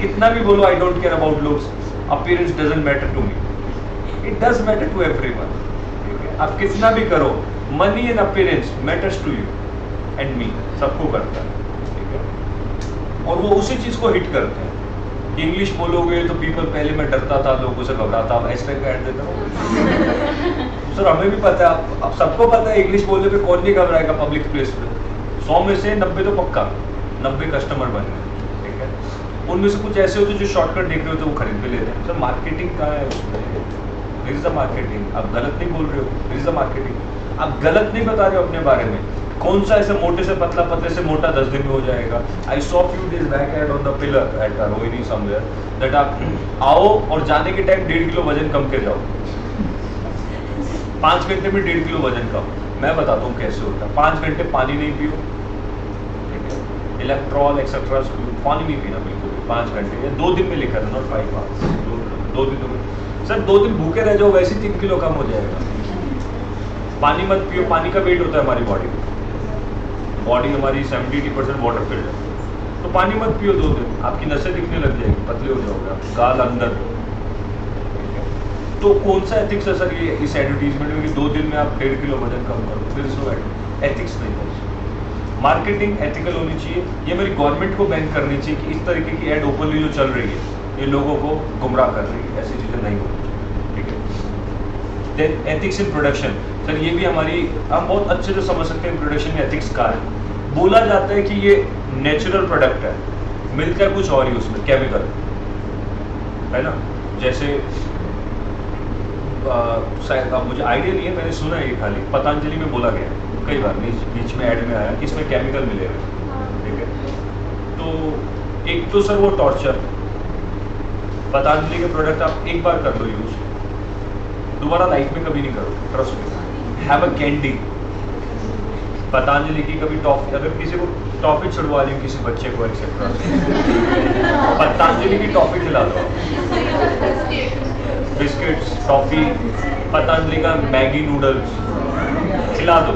कितना भी बोलो I don't care about looks, appearance doesn't matter to me, it does matter to everyone, ठीक है, आप कितना भी करो, money and appearance matters to you and me, सबको करता है, ठीक है, और वो उसी चीज को हिट करते हैं। इंग्लिश बोलोगे तो पीपल, पहले मैं डरता था, लोगों से घबराता, अब ऐसे का ऐड देता हूँ। सर हमें भी पता है, अब सबको पता है इंग्लिश बोलने पे कौन नहीं घबराएगा पब्लिक प्लेस पे, 100 में से 90 तो पक्का, 90 कस्टमर बन गए, ठीक है। उनमें से कुछ ऐसे होते हैं जो शॉर्टकट देख रहे होते हैं, वो खरीद भी लेते हैं। सर मार्केटिंग कहाँ है उसमें, दिस इज द मार्केटिंग, आप गलत नहीं बोल रहे हो, दिस इज द मार्केटिंग, आप गलत नहीं बता रहे हो अपने बारे में। कौन सा ऐसे मोटे से पतला, पतले से मोटा 10 दिन में हो जाएगा। I saw few days back ad on the pillar at Rohini somewhere that आप आओ और जाने के टाइम 1.5 किलो वजन कम के जाओ, 5 घंटे में 1.5 किलो वजन कम। मैं बताता हूँ कैसे होता है। 5 घंटे पानी नहीं पियो, ठीक है, इलेक्ट्रॉल एक्सेट्रा, पानी नहीं पीना बिल्कुल भी 5 घंटे, या 2 दिन में लिखा था, नॉट 5 आवर्स, 2 दिन में। सर 2 दिन भूखे रह जाओ, वैसे 3 किलो कम हो जाएगा। पानी मत पियो, पानी का वेट होता है हमारी बॉडी में, बॉडी हमारी 70-80% वाटर फिल्ड है, तो पानी मत पियो 2 दिन, आपकी नसें दिखने लग जाएगी, पतले हो जाओगे आप, गाल अंदर। तो कौन सा एथिक्स है सर ये इस एडवर्टीजमेंट में कि 2 दिन में आप 1.5 किलो वजन कम करो, फिर सो एथिक्स नहीं है। मार्केटिंग एथिकल होनी चाहिए, ये मेरी गवर्नमेंट को बैन करनी चाहिए कि इस तरीके की एड ओपनली जो चल रही है ये लोगों को गुमराह कर रही है, ऐसी चीज़ें नहीं होनी चाहिए, ठीक है। Then ethics in production, sir ये भी हमारी, हम बहुत अच्छे से समझ सकते हैं प्रोडक्शन में एथिक्स का है। बोला जाता है कि ये नेचुरल प्रोडक्ट है, मिलता है कुछ और ही उसमें, केमिकल है ना, जैसे शायद अब मुझे आइडिया नहीं है, मैंने सुना है ये खाली पतंजलि में बोला गया कई बार, बीच में ऐड में आया कि इसमें केमिकल मिले हुए, ठीक है। तो एक तो सर वो टॉर्चर, पतंजलि के प्रोडक्ट आप एक बार कर लो यूज, दोबारा लाइफ में कभी नहीं करो, trust me. Have a candy, Patanjali की कभी टॉफी, अगर किसी को टॉफी छुड़वा ली किसी बच्चे को एक्सेट्रा, पतंजलि की टॉफी खिला दो, बिस्किट्स, टॉफी, पतंजलि का मैगी नूडल्स खिला दो।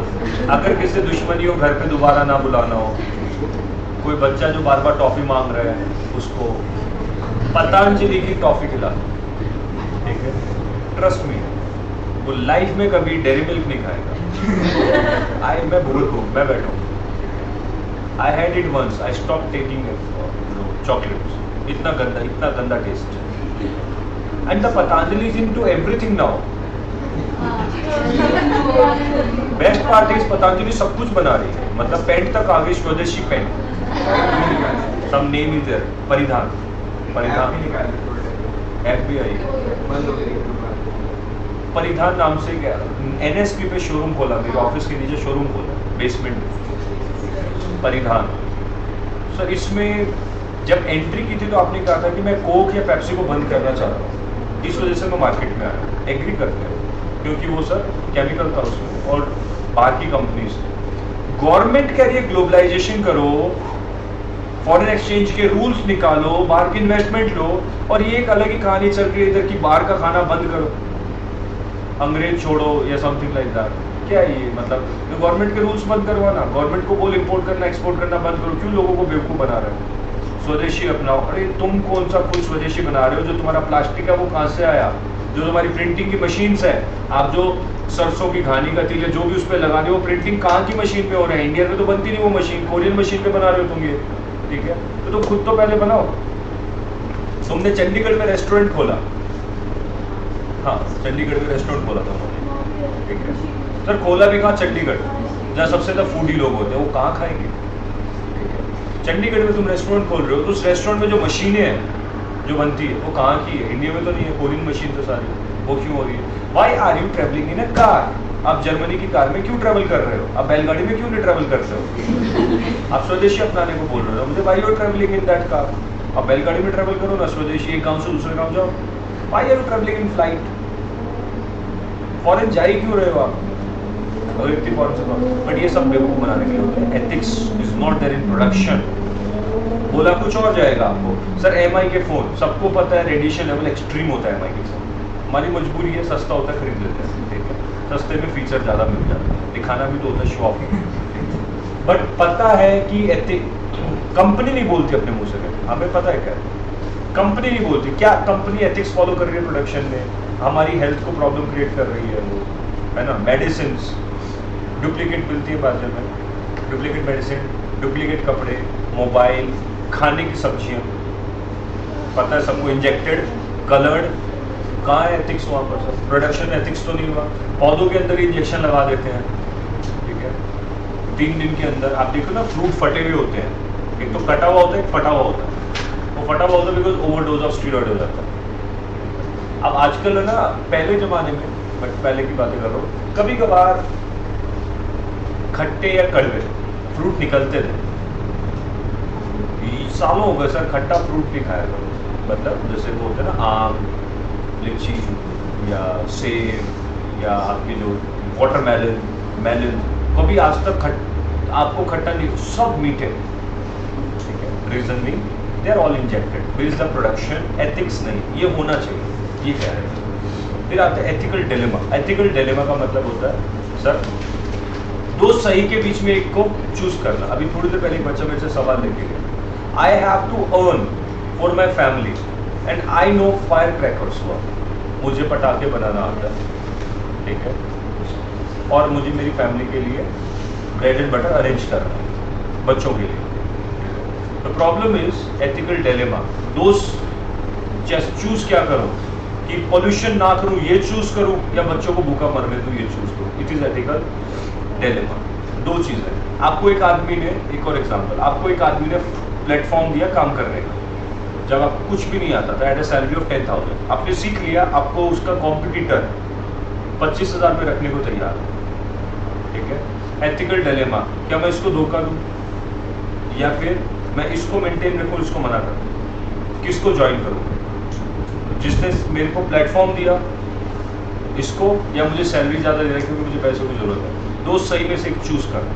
अगर किसी से दुश्मनी हो, घर पे दोबारा ना बुलाना हो, कोई बच्चा जो बार बार टॉफी मांग रहा है उसको पतंजलि की टॉफी खिला दो, ठीक है, ट्रस्ट मी, वो लाइफ में कभी डेयरी मिल्क नहीं खाएगा। मैं भूल हूँ, मैं बैठा हूँ, I had it once, I stop taking chocolates, इतना गंदा taste. And the Patanjali is into everything now. Best part is Patanjali सब कुछ बना रही है, मतलब पेंट तक आ गई, स्वदेशी paint, some name is there, Paridhan FBI परिधान नाम से क्या NSP पे शोरूम खोला, मेरे ऑफिस के नीचे शोरूम खोला बेसमेंट में, परिधान। सर इसमें जब एंट्री की थी तो आपने कहा था कि मैं कोक या पेप्सी को बंद करना चाह रहा हूँ, इस वजह से मैं मार्केट में आया, एग्री करते हैं, क्योंकि वो सर केमिकल था उसमें और बाहर की कंपनीज। गवर्नमेंट कह रही है ग्लोबलाइजेशन करो, फॉरेन एक्सचेंज के रूल्स निकालो, बाहर की इन्वेस्टमेंट लो, और ये एक अलग ही कहानी चल रही है इधर की बाहर का खाना बंद करो, अंग्रेज छोड़ो या समथिंग लाइक दैट। क्या है ये, मतलब गवर्नमेंट के रूल्स बंद करवाना, गवर्नमेंट को बोल इंपोर्ट करना एक्सपोर्ट करना बंद करो, क्यों लोगों को बेवकूफ़ बना रहे हो? स्वदेशी अपनाओ। अरे तुम कौन सा कुछ स्वदेशी बना रहे हो? जो तुम्हारा प्लास्टिक है वो कहाँ से आया? जो तुम्हारी प्रिंटिंग की मशीन्स है, आप जो सरसों की घानी का तेल जो भी उस पर लगा दे, वो प्रिंटिंग कहाँ की मशीन पे हो रहा है? इंडिया में तो बनती नहीं वो मशीन, कोरियन मशीन पे बना रहे हो तुम ये, ठीक है? तो तुम खुद तो पहले बनाओ। तुमने चंडीगढ़ में रेस्टोरेंट खोला, हाँ चंडीगढ़ में रेस्टोरेंट खोला था उन्होंने, ठीक है सर, खोला भी कहाँ? चंडीगढ़, जहाँ सबसे ज्यादा फूडी लोग होते हैं, वो कहाँ खाएंगे? ठीक है, चंडीगढ़ में तुम रेस्टोरेंट खोल रहे हो, तो उस रेस्टोरेंट में जो मशीनें हैं जो बनती है वो कहाँ की है? इंडिया में तो नहीं है, कोरियन मशीन तो सारी, वो क्यों हो रही है? Why are you travelling in a car? आप जर्मनी की कार में क्यों ट्रेवल कर रहे हो? आप बैलगाड़ी में क्यों नहीं ट्रेवल करते हो? आप स्वदेशी अपनाने को बोल रहे हो मुझे, why you travelling in that car? आप बैलगाड़ी में ट्रेवल करो ना, स्वदेशी, एक गांव से दूसरे गांव जाओ। Why are you travelling in flight? Foreign जा ही क्यों रहे हो आप? अगर इतनी फॉरेन से, बट ये सब बेवकूफ बनाने के लिए होते हैं। Ethics is not there in production. बोला कुछ और जाएगा आपको। सर एमआई के फोन, सबको पता है रेडिएशन लेवल एक्सट्रीम होता है एमआई के फोन, हमारी मजबूरी है, सस्ता होता है खरीद लेते हैं, ठीक है, सस्ते में फीचर ज्यादा मिल जाता है, दिखाना भी तो होता है, शो ऑफ। बट पता है कि कंपनी नहीं बोलती अपने मुंह से, हमें पता है क्या कंपनी नहीं बोलती, क्या कंपनी एथिक्स फॉलो कर रही है प्रोडक्शन में? हमारी हेल्थ को प्रॉब्लम क्रिएट कर रही है वो, है ना? मेडिसिन डुप्लीकेट मिलती है बाजार में, डुप्लीकेट मेडिसिन, डुप्लीकेट कपड़े, मोबाइल, खाने की सब्जियां, पता है सबको, इंजेक्टेड, कलर्ड, कहाँ है एथिक्स वहाँ पर? सर प्रोडक्शन एथिक्स तो नहीं हुआ, पौधों के अंदर इंजेक्शन लगा देते हैं, ठीक है, 3 दिन के अंदर। आप देखो ना, फ्रूट फटे हुए होते हैं, एक तो कटा हुआ होता है, एक फटा हुआ होता है, वो फटा हुआ होता है बिकॉज ओवरडोज ऑफ स्टीरॉइड हो जाता है। अब आजकल है ना, पहले जमाने में, बट पहले की बातें कर रहा हूँ, कभी कभार खट्टे या कड़वे फ्रूट निकलते थे, सालों हो गए सर खट्टा फ्रूट नहीं खाया करो, मतलब जैसे वो होते हैं ना आम, लीची या सेब या आपके जो वाटरमेलन, मेलन, कभी आज तक आपको खट्टा नहीं, सब मीठे, ठीक है? रीजन भी they are all injected, based the production, ethics नहीं, ये होना चाहिए, ये कह रहे हैं। फिर आता है एथिकल डिलेमा। एथिकल डिलेमा का मतलब होता है सर, दो सही के बीच में एक को चूज करना। अभी थोड़ी देर पहले बच्चा मेरे से सवाल लेके गया, I have to earn for my family and I know fire crackers work, मुझे पटाखे बनाना आता है, ठीक है, और मुझे मेरी फैमिली के लिए ब्रेड एंड बटर अरेंज करना है, बच्चों के लिए। The problem is ethical dilemma. दोस्त जस्ट चूज क्या करूं, कि पोल्यूशन ना करूं ये चूज करूं, या बच्चों को भूखा मरने दूं ये चूज करूं। It is ethical dilemma. दो चीजें। आपको एक आदमी ने, एक और एग्जांपल, आपको एक आदमी ने प्लेटफॉर्म दिया काम करने का, जब आपको कुछ भी नहीं आता था, एट ए सैलरी ऑफ 10,000 आपने सीख लिया, आपको उसका कॉम्पिटिटर 25,000 पे रखने को तैयार है, ठीक है? एथिकल डिलेमा, क्या मैं इसको धोखा दूं या फिर मैं इसको मेंटेन रखूं, इसको मना करूं, किसको ज्वाइन करूं? जिसने मेरे को प्लेटफॉर्म दिया इसको, या मुझे सैलरी ज्यादा दे रहा है क्योंकि मुझे पैसों की जरूरत है। दो सही में से एक चूज कर,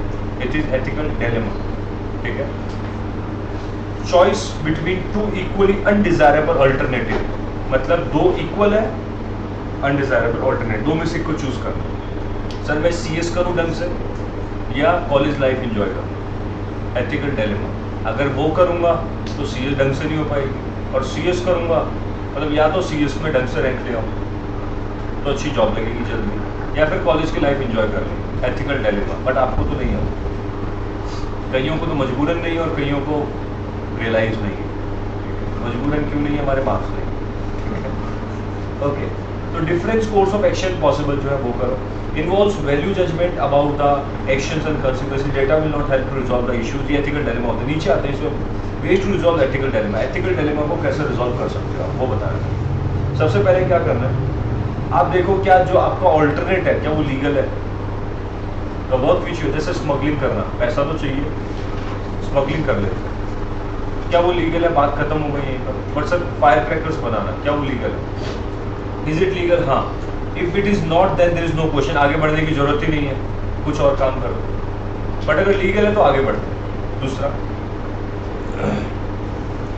इट इज एथिकल डिलेमा, ठीक है? Choice between two equally undesirable alternative, मतलब दो इक्वल है अनडिजायरेबल अल्टरनेटिव, दो में से एक को चूज करना। सर मैं सीएस करूं ढंग से या कॉलेज लाइफ एंजॉय करूं? Ethical dilemma. अगर वो करूंगा तो सीएस ढंग से नहीं हो पाएगी, और सीएस करूंगा मतलब या तो सीएस में ढंग से रैंक ले आऊं तो अच्छी जॉब लगेगी जल्दी, या फिर कॉलेज की लाइफ एंजॉय कर लें। Ethical dilemma. बट आपको तो नहीं है, कईयों को तो मजबूरन नहीं है और कईयों को रियलाइज नहीं है। मजबूरन क्यों नहीं है? हमारे मार्क्स नहीं। ओके, तो difference course of action possible जो है वो करो। Involves value judgement about the actions and consequences, data will not help to resolve the issues. ये एथिकल डिलेमा होता है। नीचे आते हैं इसमें ways to resolve ethical dilemma. Ethical dilemma को कैसे रिजॉल्व कर सकते हो आप, वो बता रहे हैं। सबसे पहले क्या करना है, आप देखो क्या जो आपका ऑल्टरनेट है क्या वो लीगल है? द वर्क विच यू, जैसे स्मगलिंग करना, पैसा तो चाहिए, स्मगलिंग कर लेते हैं, क्या वो लीगल है? बात खत्म हो गई यहीं पर। बट सर फायर क्रैकर्स बनाना, क्या वो लीगल है? Is it legal? हाँ। If it is not then there is no question, आगे बढ़ने की जरूरत ही नहीं है, कुछ और काम करो। बट अगर लीगल है तो आगे बढ़ते। दूसरा,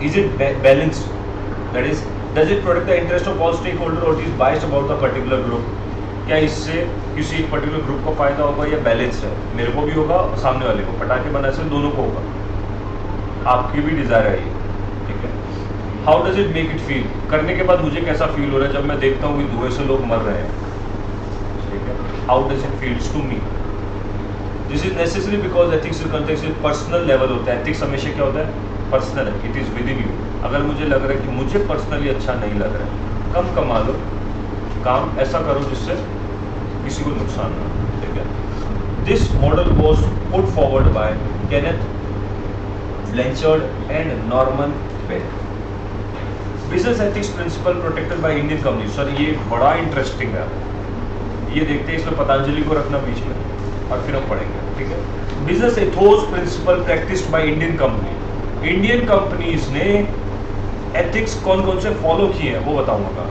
is it balanced, that is does it protect the interest of all stakeholder or is biased about the particular group? क्या इससे किसी एक पर्टिकुलर ग्रुप को फायदा होगा या बैलेंस है? मेरे को भी होगा और सामने वाले को, पटाखे बनाने से दोनों को होगा, आपकी भी डिजायर है ये, ठीक है? How does it make it feel, करने के बाद मुझे कैसा फील हो रहा है जब मैं देखता हूँ कि धुएं से लोग मर रहे हैं, ठीक है? How does it feels to me. This is necessary because ethics in context personal level होता है. एथिक्स हमेशा क्या होता है, पर्सनल है, it is within you. अगर मुझे लग रहा है कि मुझे पर्सनली अच्छा नहीं लग रहा है, कम कमा लो, काम ऐसा करो जिससे किसी को नुकसान ना हो. ठीक है. This model was put forward by Kenneth Blanchard and Norman Bell. Business ethics principle protected by Indian company. Sir ये बड़ा इंटरेस्टिंग है, ये देखते हैं. इसमें पतंजलि को रखना बीच में और फिर हम पढ़ेंगे. ठीक है. Business ethos principle practised by Indian company. Indian companies ने एथिक्स कौन कौन से फॉलो किए हैं वो बताऊंगा.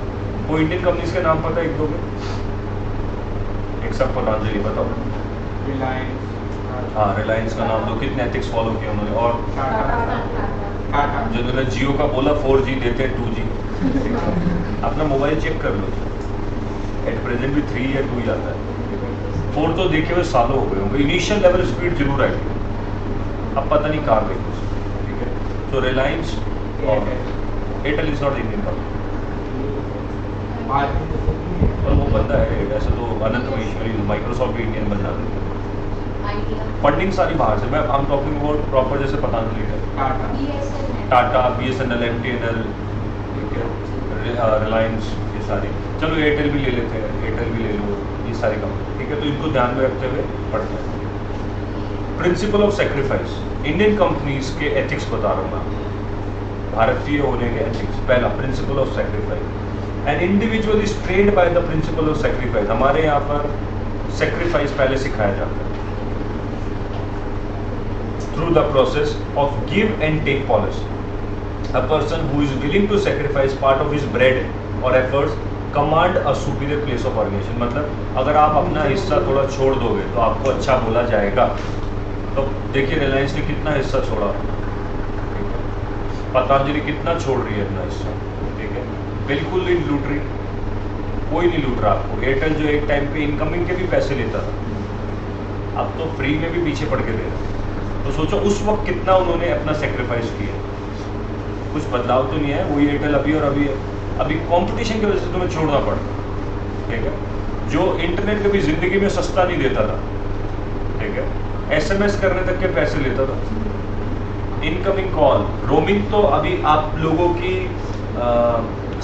वो इंडियन कंपनीज के नाम पता है एक दो में? एक सब पतंजलि बताओ. रिलायंस. हाँ, रिलायंस का नाम दो. कितने एथिक्स फॉलो किए उन्होंने? और टाटा. जो उन्होंने जियो का बोला 4G देते हैं 2G. अपना मोबाइल चेक कर लो, एट प्रेजेंट भी 3 या 2 जाता है. 4 तो देखे हुए सालों हो गए होंगे. इनिशियल लेवल स्पीड जरूर आएगी, अब पता नहीं कहाँ गई. ठीक है. तो रिलायंस और Airtel is not Indian company. और वो बंदा है ऐसे तो अनंत महेश्वरी, माइक्रोसॉफ्ट भी इंडियन बन जाते हैं. फंडिंग सारी बाहर से. मैं I am talking about proper जैसे पतंजलि है, टाटा, BSNL, MTNL, ठीक है, रिलायंस, ये सारी. चलो एयरटेल भी ले लेते हैं, एयरटेल भी ले लो, ये सारी कंपनी. ठीक है. तो इनको ध्यान में रखते हुए पढ़ते हैं. Principle of sacrifice. Indian companies के एथिक्स बता रहा हूँ मैं, भारतीय होने के एथिक्स. पहला, principle of sacrifice. An individual is trained by the principle of sacrifice. हमारे यहाँ पर सेक्रीफाइस पहले सिखाया जाता है through the process of give and take policy. A person who is willing to sacrifice part of his bread or efforts command a superior place of organization. मतलब अगर आप अपना हिस्सा थोड़ा छोड़ दोगे तो आपको अच्छा बोला जाएगा. तो देखिए रिलायंस ने कितना हिस्सा छोड़ा, ठीक है. पतंजलि कितना छोड़ रही है अपना हिस्सा. ठीक है. बिल्कुल नहीं लूट रही, कोई नहीं लूट रहा आपको. एयरटेल जो एक टाइम पे इनकमिंग के भी पैसे लेता था, अब तो फ्री में भी पीछे पड़ के दे रहा है. तो सोचो उस वक्त कितना उन्होंने अपना सेक्रीफाइस किया. कुछ बदलाव तो नहीं है, वही एयरटेल अभी और अभी है. अभी कंपटीशन की वजह से तुम्हें छोड़ना पड़ा. ठीक है. जो इंटरनेट कभी जिंदगी में सस्ता नहीं देता था, ठीक है, SMS करने तक के पैसे लेता था. इनकमिंग कॉल, रोमिंग तो अभी आप लोगों की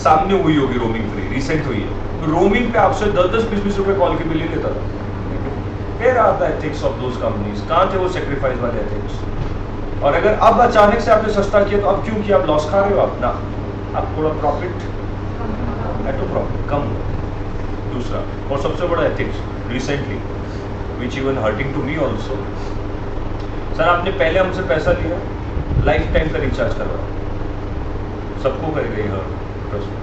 सामने हुई होगी, रोमिंग फ्री रिसेंट हुई है. रोमिंग पे आपसे 10-20 रुपए कॉल की बिल ही लेता था. Where are the ethics of those companies? कहाँ थे वो सेक्रीफाइस वाले एथिक्स? और अगर अब अचानक से आपने सस्ता किया तो अब क्यों किया? आप लॉस खा रहे हो आप ना, आप थोड़ा प्रॉफिट एटो प्रॉफिट कम हो. दूसरा और सबसे बड़ा ethics recently which even hurting to me also. Sir आपने पहले हमसे पैसा लिया, लाइफ टाइम का रिचार्ज करवाओ. सबको करेगा ये प्रश्न.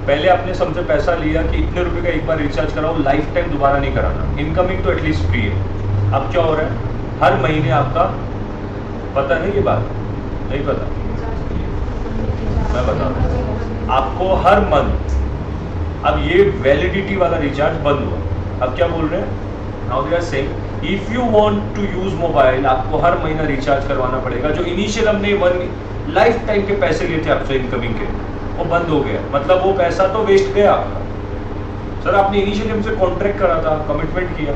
पहले आपने सबसे पैसा लिया कि इतने रुपए का एक बार रिचार्ज कराओ, लाइफ टाइम दोबारा नहीं कराना. इनकमिंग तो एटलीस्ट फ्री है. अब क्या हो रहा है, हर महीने आपका, पता नहीं ये बात नहीं पता, मैं बता रहा हूँ आपको, हर मंथ अब ये वैलिडिटी वाला रिचार्ज बंद हुआ. अब क्या बोल रहे हैं, now they are saying if you want to use mobile आपको हर महीना रिचार्ज करवाना पड़ेगा. जो इनिशियल हमने लाइफ टाइम के पैसे लिए थे आपसे इनकमिंग के, वो बंद हो गया. मतलब वो पैसा तो वेस्ट गया आपका. सर आपने इनिशियली हमसे कॉन्ट्रैक्ट करा था, कमिटमेंट किया,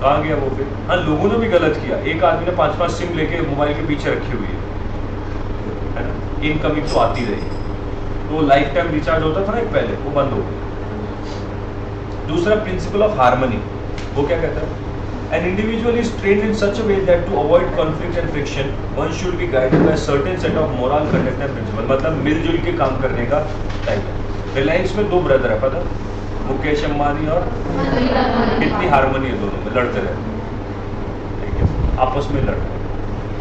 कहाँ गया वो फिर? हाँ, लोगों ने भी गलत किया. एक आदमी ने 5-5 सिम लेके मोबाइल के पीछे रखी हुई है ना. इनकमिंग तो आती रही, तो लाइफ टाइम रिचार्ज होता था ना एक पहले, वो बंद हो गया. दूसरा, प्रिंसिपल ऑफ हार्मनी. वो क्या कहता है, An individual is trained in such a way that to avoid conflict and friction, one should be guided by a certain set of moral conduct and principle. मतलब मिलजुल के काम करने का टाइप है. रिलायंस में 2 ब्रदर है, पता, मुकेश अंबानी और, कितनी हार्मनी है दोनों में, लड़ते रहते, ठीक है, आपस में लड़ते हैं.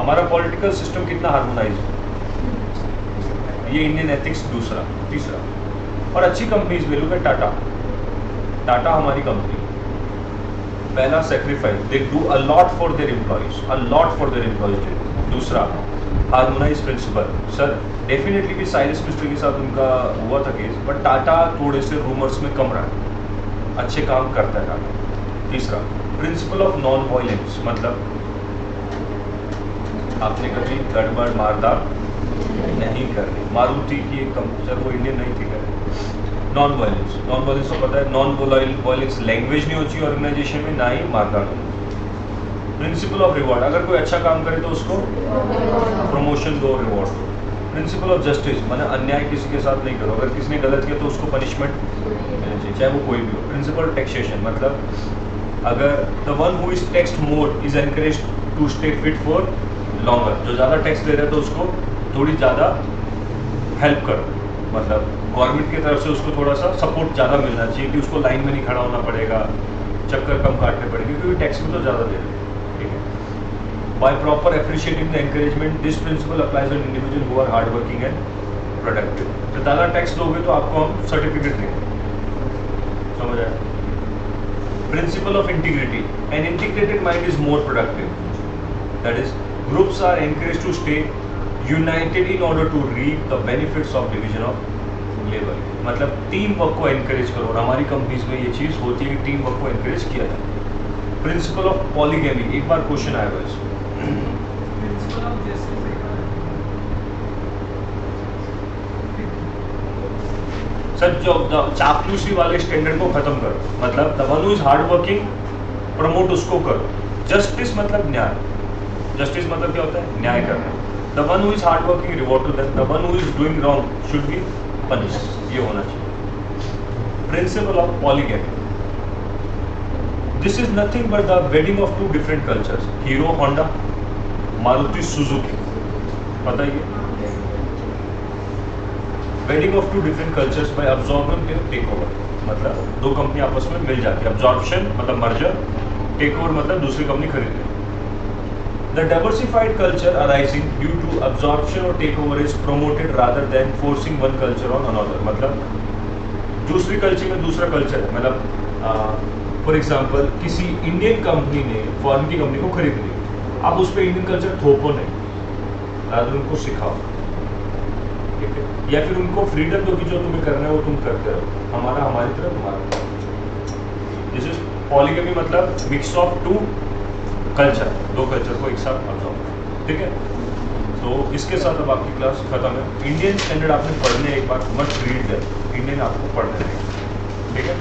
हमारा पॉलिटिकल सिस्टम कितना हार्मोनाइज है. ये इंडियन एथिक्स. दूसरा, तीसरा, और अच्छी कंपनीज ले लो, टाटा हमारी कंपनी. पहला, sacrifice, they do a lot for their employees. दूसरा, हार्मोनाइज प्रिंसिपल. सर डेफिनेटली भी साइरस मिस्टर के साथ उनका हुआ था केस, बट टाटा थोड़े से रूमर्स में कम रहा, अच्छे काम करता है टाटा. तीसरा, प्रिंसिपल ऑफ नॉन वायलेंस. मतलब आपने कभी गड़बड़ मारदार नहीं करनी. मारुति की एक कंपनी, सर वो इंडियन नहीं थी, नॉन वायलेंस तो पता है, नॉन वायलेंस लैंग्वेज नहीं होती ऑर्गेनाइजेशन में, ना ही मारकाट। प्रिंसिपल ऑफ रिवॉर्ड, अगर कोई अच्छा काम करे तो उसको प्रमोशन दो, रिवॉर्ड दो। प्रिंसिपल ऑफ जस्टिस, माने अन्याय किसी के साथ नहीं करो, अगर किसी ने गलत किया तो उसको पनिशमेंट मिलनी चाहिए, चाहे वो कोई भी हो। प्रिंसिपल टैक्सेशन, मतलब अगर the one who is taxed more is encouraged to stay fit for longer, जो ज़्यादा टैक्स दे रहा है तो उसको थोड़ी ज़्यादा हेल्प करो, मतलब गवर्नमेंट की तरफ से उसको थोड़ा सा सपोर्ट ज़्यादा मिलना चाहिए कि उसको लाइन में नहीं खड़ा होना पड़ेगा, चक्कर कम काटने पड़ेंगे, क्योंकि टैक्स भी तो ज़्यादा दे रहे हैं, ठीक है। By proper appreciating the encouragement, this principle applies on individual who are hard working and productive. तो ज़्यादा टैक्स दोगे तो आपको हम सर्टिफिकेट देंगे, समझ आया। Principle of integrity, an integrated mind is more productive, that is groups are encourage to stay united in order to reap the benefits of division of labour, मतलब टीम वर्क को encourage करो, और हमारी companies में ये चीज़ होती है कि टीम वर्क को एनकरेज किया जाए। प्रिंसिपल ऑफ पॉलीगैमी, एक बार क्वेश्चन आया हुआ इसमें, प्रिंसिपल ऑफ जस्टिस सर जो चापलूसी वाले स्टैंडर्ड को खत्म करो, मतलब the one who is hard working promote उसको करो। जस्टिस मतलब न्याय, जस्टिस मतलब क्या होता है, न्याय करना। The one who is hard working reward to that, the one who is doing wrong should be punished, ये होना चाहिए। Principle of polygamy, this is nothing but the wedding of two different cultures, Hero Honda, Maruti Suzuki, पता ही है, wedding of two different cultures by absorbing take over, मतलब दो company आपस में मिल जाती है, अब्जॉर्प्शन मतलब मर्जर, टेक ओवर मतलब दूसरी कंपनी खरीद ले। The diversified culture arising due to absorption or takeover is promoted rather than forcing one culture on another, मतलब दूसरी कल्चर में दूसरा कल्चर है, मतलब फॉर एग्जाम्पल किसी इंडियन कंपनी ने फॉरेन की कंपनी को खरीद ली, आप उस पर इंडियन कल्चर थोपो नहीं, रादर उनको सिखाओ, ठीक है, या फिर उनको फ्रीडम दो कि जो तुम्हें करना है वो तुम करते रहो, हमारा हमारी तरफ, तुम्हारा तरफ। दिस इज पॉलीगैमी, मतलब मिक्स ऑफ टू कल्चर, दो कल्चर को एक साथ अब्जॉर्ब, ठीक है। तो इसके साथ अब आपकी क्लास खत्म है। इंडियन स्टैंडर्ड आपने पढ़ने एक बार, मत रीड दैट, इंडियन आपको पढ़ने देंगे, ठीक है।